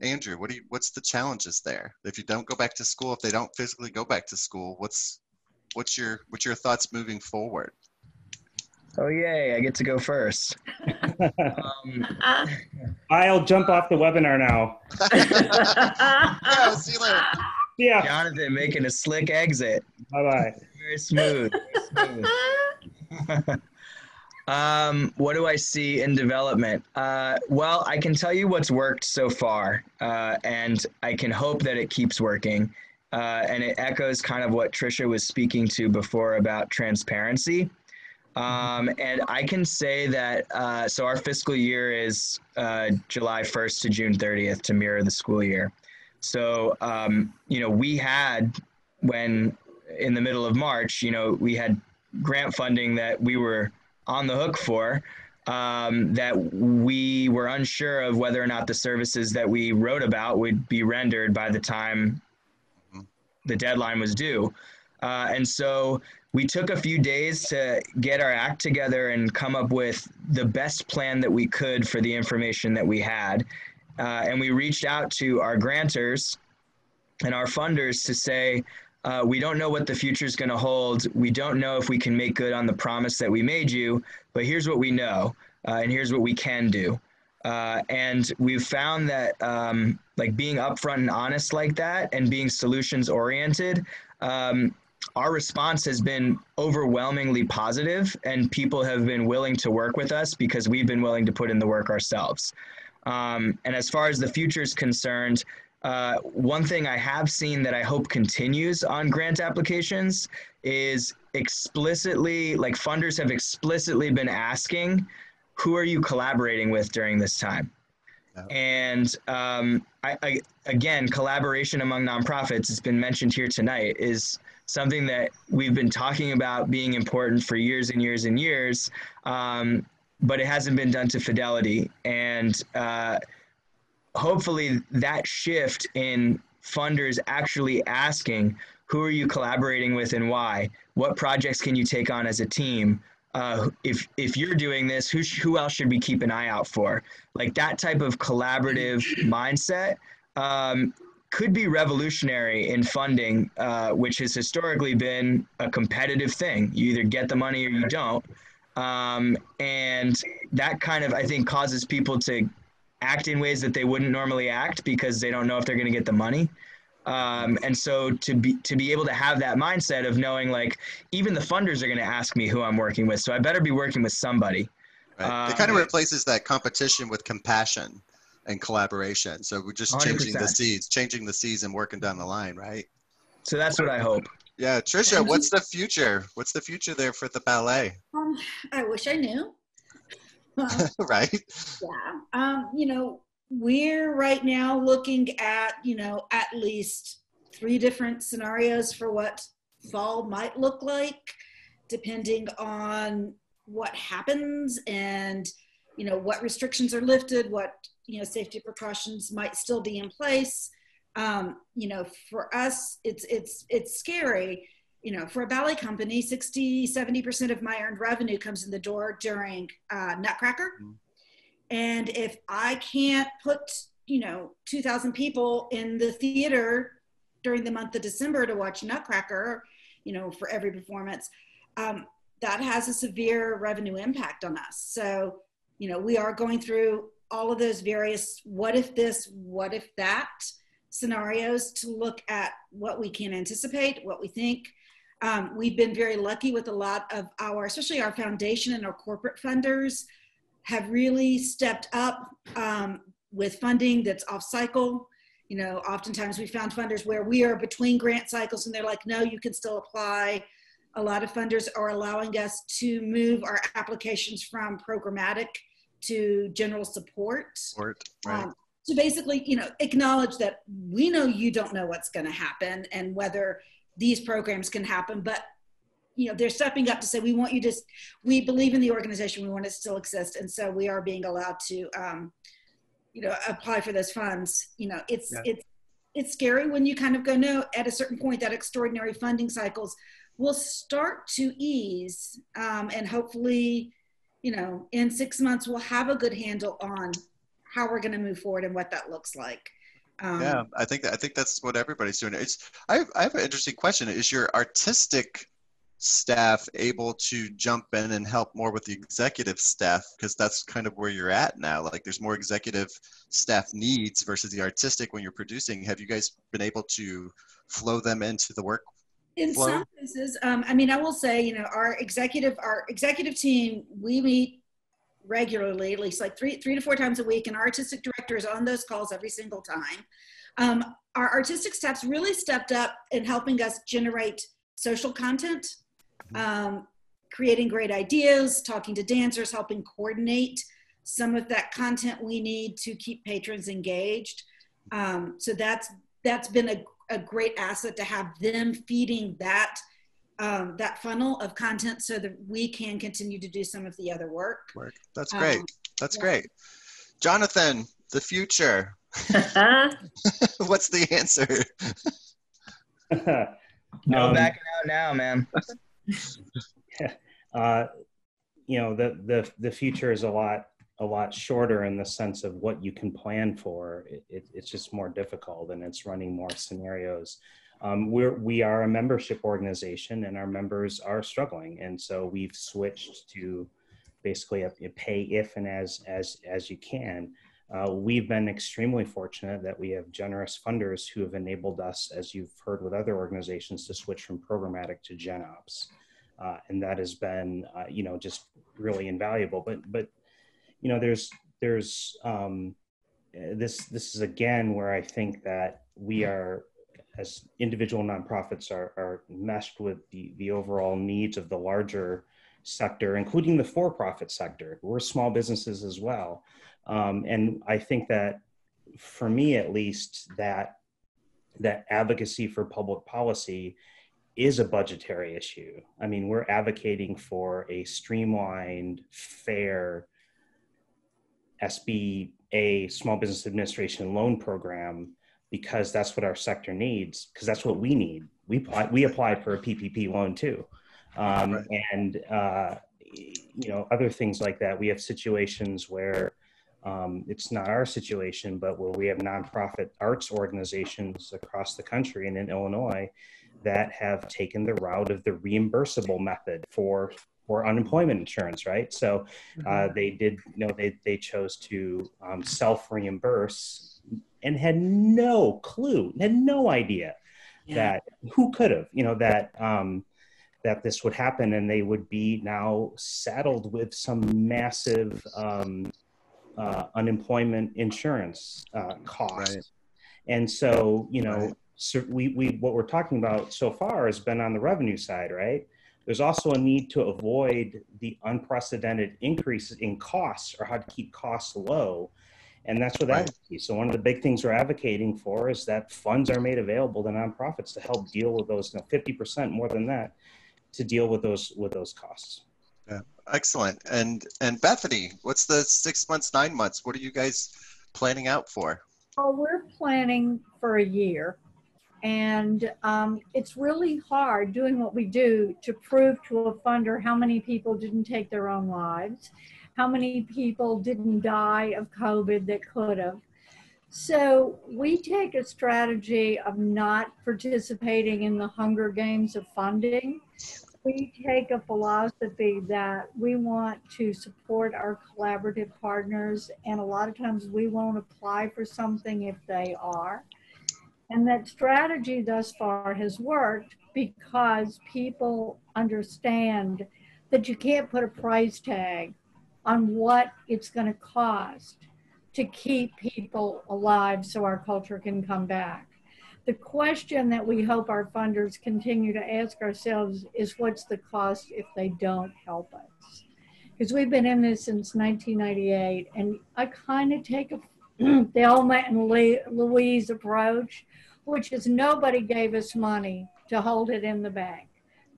Andrew, what's the challenges there? If you don't go back to school, if they don't physically go back to school, what's your thoughts moving forward? Oh, yay, I get to go first. I'll jump off the webinar now. Yeah, see you later. Yeah. Jonathan making a slick exit. Bye-bye. Very smooth. What do I see in development? Well, I can tell you what's worked so far, and I can hope that it keeps working. And it echoes kind of what Tricia was speaking to before about transparency. And I can say that, so our fiscal year is July 1st to June 30th to mirror the school year. So, we had, when in the middle of March, we had grant funding that we were on the hook for, that we were unsure of whether or not the services that we wrote about would be rendered by the time the deadline was due. And so we took a few days to get our act together and come up with the best plan that we could for the information that we had. And we reached out to our grantors and our funders to say, we don't know what the future is going to hold. We don't know if we can make good on the promise that we made you, but here's what we know, and here's what we can do. And we've found that like being upfront and honest like that and being solutions oriented, our response has been overwhelmingly positive, and people have been willing to work with us because we've been willing to put in the work ourselves. And as far as the future is concerned, one thing I have seen that I hope continues on grant applications is explicitly, like funders have explicitly been asking, who are you collaborating with during this time? And again, collaboration among nonprofits has been mentioned here tonight, is something that we've been talking about being important for years and years and years, but it hasn't been done to fidelity. And hopefully that shift in funders actually asking, who are you collaborating with and why? What projects can you take on as a team? If you're doing this, who else should we keep an eye out for? Like that type of collaborative mindset could be revolutionary in funding, which has historically been a competitive thing. You either get the money or you don't. And that kind of, I think, causes people to act in ways that they wouldn't normally act because they don't know if they're going to get the money. And so to be able to have that mindset of knowing, like, even the funders are going to ask me who I'm working with, so I better be working with somebody. Right. It kind of replaces that competition with compassion and collaboration. So we're just 100%. changing the seeds and working down the line, right? So that's what I hope. Yeah, Tricia, what's the future? What's the future there for the ballet? I wish I knew. Right? Yeah. You know, we're right now looking at, you know, at least 3 different scenarios for what fall might look like, depending on what happens and, you know, what restrictions are lifted, what, you know, safety precautions might still be in place. You know, for us, it's scary. You know, for a ballet company, 60-70% of my earned revenue comes in the door during Nutcracker. Mm-hmm. And if I can't put, you know, 2,000 people in the theater during the month of December to watch Nutcracker, you know, for every performance, that has a severe revenue impact on us. So, you know, we are going through all of those various what if this, what if that scenarios to look at what we can anticipate, what we think. We've been very lucky with a lot of our, especially our foundation and our corporate funders, have really stepped up with funding that's off cycle. You know, oftentimes we found funders where we are between grant cycles and they're like, no, you can still apply. A lot of funders are allowing us to move our applications from programmatic to general support. Right. To basically, you know, acknowledge that we know you don't know what's going to happen and whether these programs can happen, but you know, they're stepping up to say, we want you to, we believe in the organization, we want it to still exist. And so we are being allowed to, you know, apply for those funds. You know, it's scary when you kind of go, no, at a certain point that extraordinary funding cycles will start to ease. And hopefully, you know, in 6 months, we'll have a good handle on how we're going to move forward and what that looks like. Yeah, I think that's what everybody's doing. I have an interesting question. Is your artistic staff able to jump in and help more with the executive staff? Because that's kind of where you're at now. Like there's more executive staff needs versus the artistic when you're producing. Have you guys been able to flow them into the work? In some cases, I mean, I will say, you know, our executive team, we meet regularly, at least like three to four times a week, and our artistic director is on those calls every single time. Our artistic staff's really stepped up in helping us generate social content, creating great ideas, talking to dancers, helping coordinate some of that content we need to keep patrons engaged. So that's been a great asset to have them feeding that funnel of content so that we can continue to do some of the other work. That's great. That's great. Jonathan, the future. What's the answer? No backing out now, man. You know, the future is a lot shorter in the sense of what you can plan for. It's just more difficult, and it's running more scenarios. We are a membership organization, and our members are struggling, and so we've switched to basically a pay if and as you can. We've been extremely fortunate that we have generous funders who have enabled us, as you've heard with other organizations, to switch from programmatic to Gen Ops. And that has been, just really invaluable. But there's this is again where I think that we are, as individual nonprofits, are meshed with the overall needs of the larger sector, including the for-profit sector. We're small businesses as well. And I think that, for me at least, that advocacy for public policy is a budgetary issue. I mean, we're advocating for a streamlined, fair SBA, Small Business Administration loan program, because that's what our sector needs, because that's what we need. We applied for a PPP loan too. And other things like that. We have situations where it's not our situation, but where we have nonprofit arts organizations across the country and in Illinois that have taken the route of the reimbursable method for unemployment insurance, right? So they chose to self-reimburse and had no clue, had no idea that who could have, that this would happen, and they would be now saddled with some massive unemployment insurance costs. Right. And so, so we what we're talking about so far has been on the revenue side, right? There's also a need to avoid the unprecedented increases in costs, or how to keep costs low. And that's what advocacy. So one of the big things we're advocating for is that funds are made available to nonprofits to help deal with those, 50% more than that, to deal with those costs. Yeah, excellent. And Bethany, what's the 6 months, 9 months? What are you guys planning out for? Well, we're planning for a year. And it's really hard doing what we do to prove to a funder how many people didn't take their own lives, how many people didn't die of COVID that could have. So we take a strategy of not participating in the Hunger Games of funding. We take a philosophy that we want to support our collaborative partners, and a lot of times we won't apply for something if they are. And that strategy thus far has worked because people understand that you can't put a price tag on what it's going to cost to keep people alive so our culture can come back. The question that we hope our funders continue to ask ourselves is, what's the cost if they don't help us? Because we've been in this since 1998, and I kind of take the Thelma and Louise approach, which is nobody gave us money to hold it in the bank.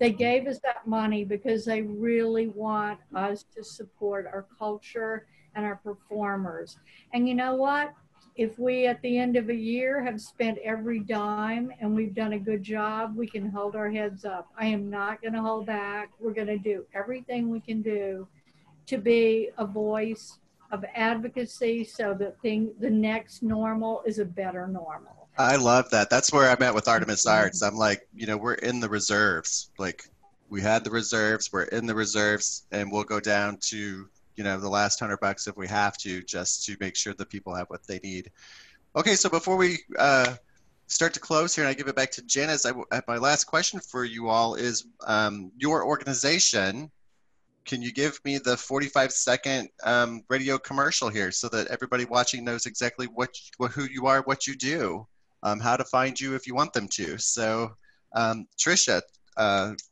They gave us that money because they really want us to support our culture and our performers. And you know what? If we, at the end of a year, have spent every dime and we've done a good job, we can hold our heads up. I am not going to hold back. We're going to do everything we can do to be a voice of advocacy so that the next normal is a better normal. I love that. That's where I'm at with Artemis Arts. I'm like, we're in the reserves. Like, we had the reserves, we're in the reserves, and we'll go down to, the last $100 if we have to, just to make sure that people have what they need. Okay, so before we start to close here and I give it back to Janice, my last question for you all is, your organization, can you give me the 45-second radio commercial here so that everybody watching knows exactly who you are, what you do, how to find you if you want them to. So Tricia,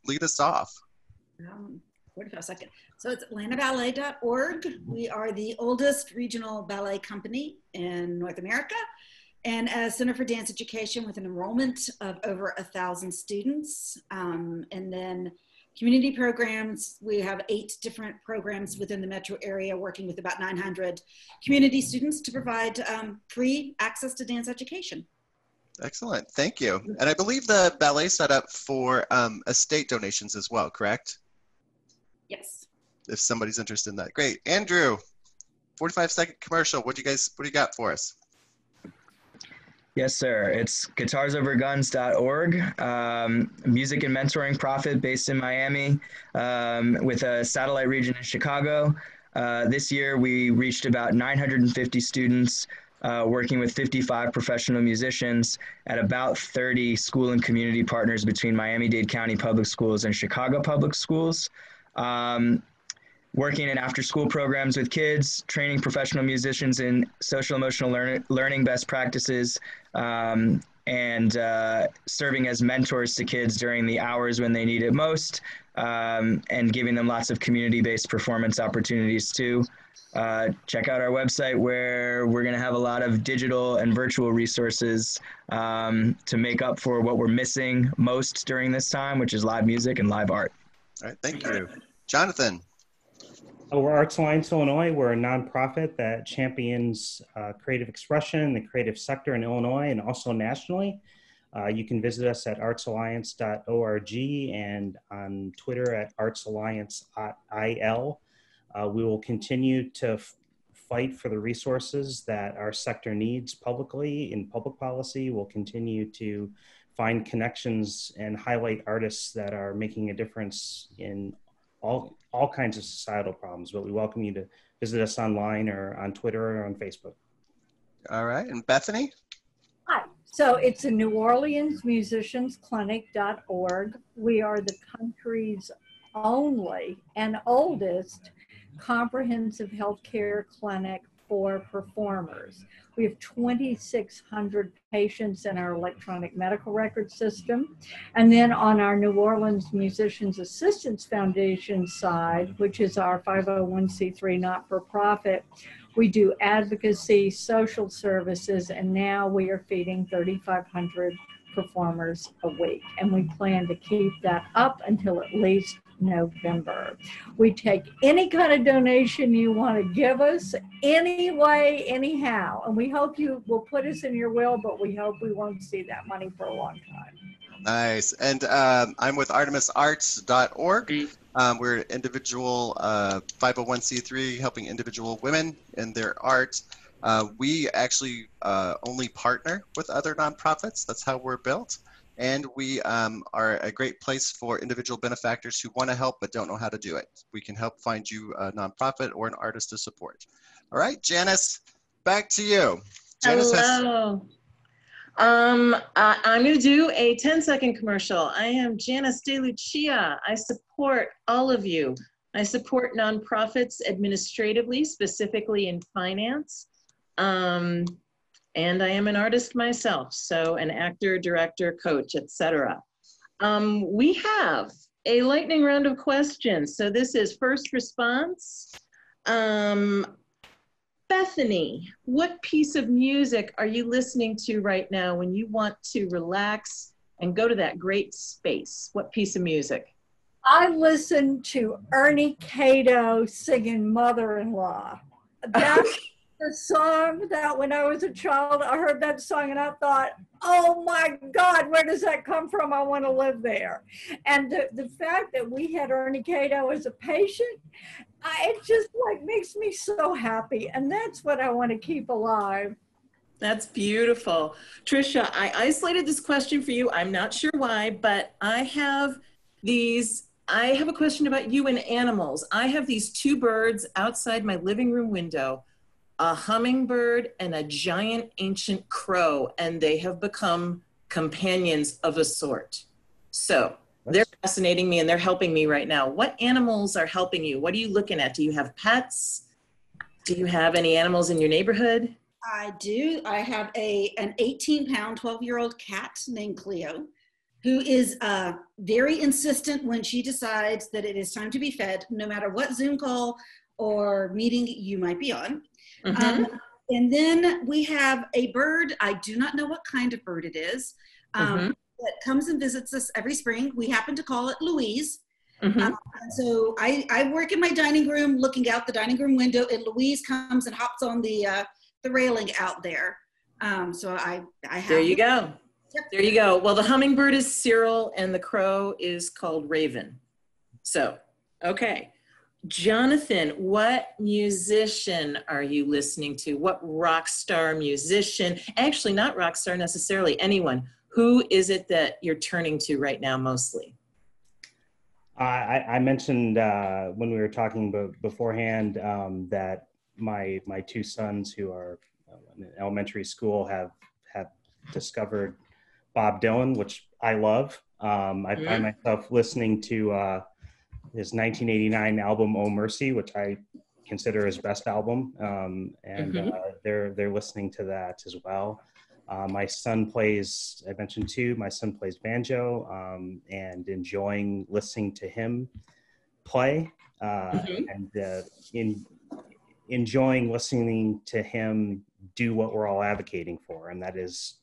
lead us off. 45 seconds. So it's atlantaballet.org. We are the oldest regional ballet company in North America, and a Center for Dance Education with an enrollment of over 1,000 students. And then community programs, we have 8 different programs within the metro area, working with about 900 community students to provide free access to dance education. Excellent, thank you. And I believe the ballet set up for estate donations as well, correct? Yes. If somebody's interested in that. Great. Andrew, 45-second commercial. What do you got for us? Yes, sir. It's guitarsoverguns.org, music and mentoring profit based in Miami, with a satellite region in Chicago. This year, we reached about 950 students, working with 55 professional musicians at about 30 school and community partners between Miami-Dade County Public Schools and Chicago Public Schools. Working in after-school programs with kids, training professional musicians in social emotional learning best practices, and serving as mentors to kids during the hours when they need it most, and giving them lots of community-based performance opportunities too. Check out our website where we're going to have a lot of digital and virtual resources to make up for what we're missing most during this time, which is live music and live art. All right, thank you. Jonathan. We're Arts Alliance Illinois. We're a nonprofit that champions creative expression in the creative sector in Illinois and also nationally. You can visit us at artsalliance.org and on Twitter at artsalliance.il. We will continue to fight for the resources that our sector needs publicly in public policy. We'll continue to find connections and highlight artists that are making a difference in all kinds of societal problems, but we welcome you to visit us online or on Twitter or on Facebook. All right, and Bethany? Hi, so it's a New Orleans Musicians Clinic.org. We are the country's only and oldest comprehensive healthcare clinic for performers. We have 2,600 patients in our electronic medical record system. And then on our New Orleans Musicians Assistance Foundation side, which is our 501c3 not-for-profit, we do advocacy, social services, and now we are feeding 3,500 performers a week. And we plan to keep that up until at least November. We take any kind of donation you want to give us, any way, anyhow. And we hope you will put us in your will, but we hope we won't see that money for a long time. Nice. And I'm with artemisarts.org. We're an individual 501c3 helping individual women in their art. We actually only partner with other nonprofits. That's how we're built. And we are a great place for individual benefactors who want to help but don't know how to do it. We can help find you a nonprofit or an artist to support. All right, Janice, back to you. Janice Hello. I'm going to do a 10-second commercial. I am Janice DeLucia. I support all of you. I support nonprofits administratively, specifically in finance. And I am an artist myself, so an actor, director, coach, etc. We have a lightning round of questions. So this is first response. Bethany, what piece of music are you listening to right now when you want to relax and go to that great space? What piece of music? I listen to Ernie Cato singing Mother-in-Law. That's the song that when I was a child, I heard that song and I thought, oh my God, where does that come from? I want to live there. And the fact that we had Ernie Cato as a patient, it just like makes me so happy. And that's what I want to keep alive. That's beautiful. Trisha, I isolated this question for you. I'm not sure why, but I have a question about you and animals. I have these two birds outside my living room window, a hummingbird and a giant ancient crow, and they have become companions of a sort. So they're fascinating me and they're helping me right now. What animals are helping you? What are you looking at? Do you have pets? Do you have any animals in your neighborhood? I do. I have an 18-pound, 12-year-old cat named Cleo, who is very insistent when she decides that it is time to be fed, no matter what Zoom call or meeting you might be on. Mm-hmm. And then we have a bird, I do not know what kind of bird it is, that comes and visits us every spring. We happen to call it Louise. And so I work in my dining room, looking out the dining room window, and Louise comes and hops on the railing out there. So I have. There you go. Yep. There you go. Well, the hummingbird is Cyril and the crow is called Raven. So, okay. Jonathan, what musician are you listening to? What rock star musician? Actually, not rock star necessarily, anyone. Who is it that you're turning to right now mostly? I mentioned when we were talking beforehand that my two sons who are in elementary school have discovered Bob Dylan, which I love. I find myself listening to his 1989 album "Oh Mercy," which I consider his best album, they're listening to that as well. My son plays, I mentioned too, my son plays banjo and enjoying listening to him play enjoying listening to him do what we're all advocating for, and that is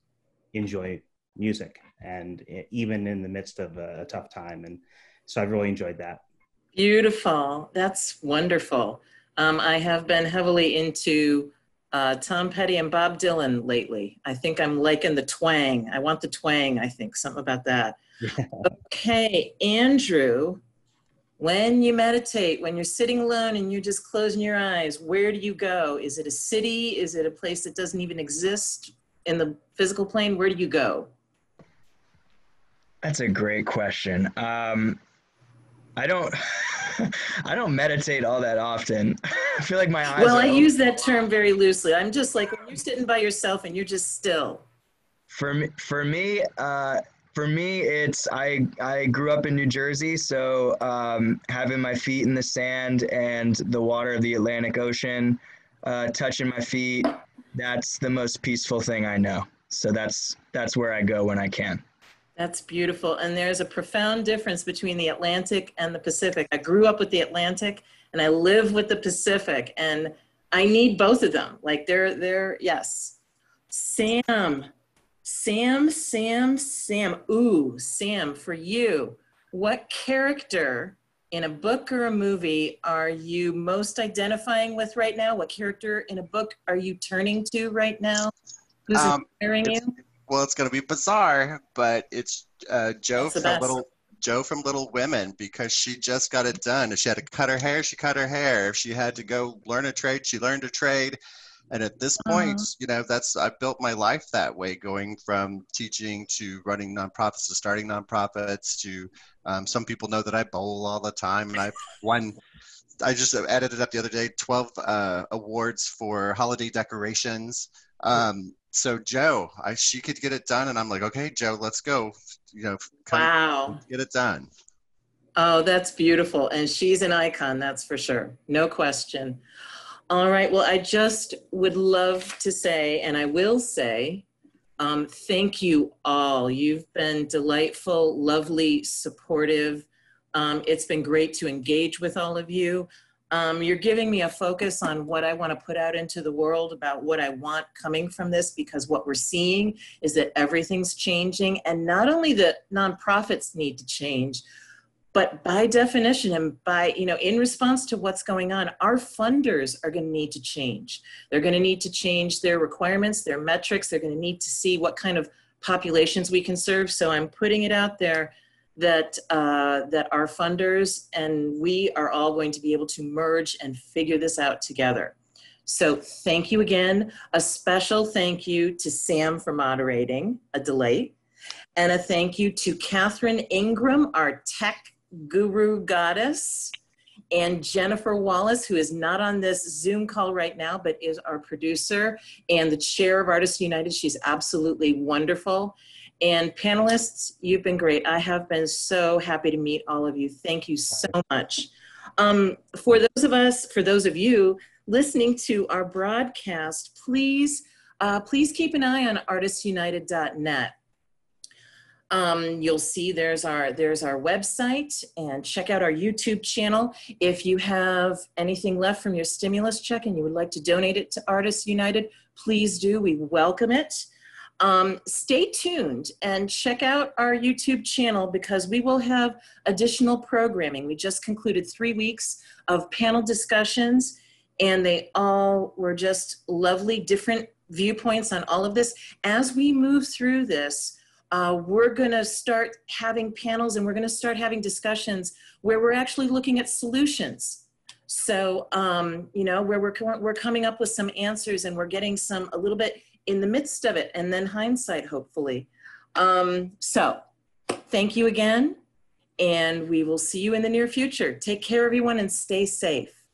enjoy music, and even in the midst of a tough time. And so I've really enjoyed that. Beautiful. That's wonderful. I have been heavily into Tom Petty and Bob Dylan lately. I think I'm liking the twang. I want the twang, I think, something about that. Okay, Andrew, when you meditate, when you're sitting alone and you're just closing your eyes, where do you go? Is it a city? Is it a place that doesn't even exist in the physical plane? Where do you go? That's a great question. I don't meditate all that often. I feel like my eyes Well, are I open. use that term very loosely. I'm just like, when you're sitting by yourself and you're just still. For me, it's I grew up in New Jersey, so having my feet in the sand and the water of the Atlantic Ocean touching my feet, that's the most peaceful thing I know. So that's where I go when I can. That's beautiful. And there's a profound difference between the Atlantic and the Pacific. I grew up with the Atlantic and I live with the Pacific, and I need both of them. Like they're yes. Sam. Ooh, Sam, for you, what character in a book or a movie are you most identifying with right now? What character in a book are you turning to right now? Who's inspiring you? Well, it's going to be bizarre, but it's Joe from Little Women, because she just got it done. If she had to cut her hair, she cut her hair. If she had to go learn a trade, she learned a trade. And at this point, I built my life that way, going from teaching to running nonprofits to starting nonprofits to some people know that I bowl all the time, and I just edited up the other day 12 awards for holiday decorations. So Joe, she could get it done, and I'm like, okay, Joe, let's go. Wow, get it done. Oh, that's beautiful, and she's an icon, that's for sure, no question. All right, well, I just would love to say, and I will say, thank you all. You've been delightful, lovely, supportive. It's been great to engage with all of you. You're giving me a focus on what I want to put out into the world about what I want coming from this, because what we're seeing is that everything's changing, and not only that nonprofits need to change, but by definition and by, in response to what's going on, our funders are going to need to change. They're going to need to change their requirements, their metrics. They're going to need to see what kind of populations we can serve. So I'm putting it out there that our funders and we are all going to be able to merge and figure this out together. So thank you again. A special thank you to Sam for moderating, a delight. And a thank you to Catherine Ingram, our tech guru goddess, and Jennifer Wallace, who is not on this Zoom call right now, but is our producer and the chair of Artists United. She's absolutely wonderful. And panelists, you've been great. I have been so happy to meet all of you. Thank you so much. For those of you listening to our broadcast, please keep an eye on artistsunited.net. You'll see there's our website, and check out our YouTube channel. If you have anything left from your stimulus check and you would like to donate it to Artists United, please do. We welcome it. Stay tuned and check out our YouTube channel, because we will have additional programming. We just concluded 3 weeks of panel discussions, and they all were just lovely, different viewpoints on all of this. As we move through this, we're going to start having panels, and we're going to start having discussions where we're actually looking at solutions. So, you know, where we're coming up with some answers, and we're getting some, a little bit in the midst of it, and then hindsight, hopefully. So thank you again, and we will see you in the near future. Take care, everyone, and stay safe.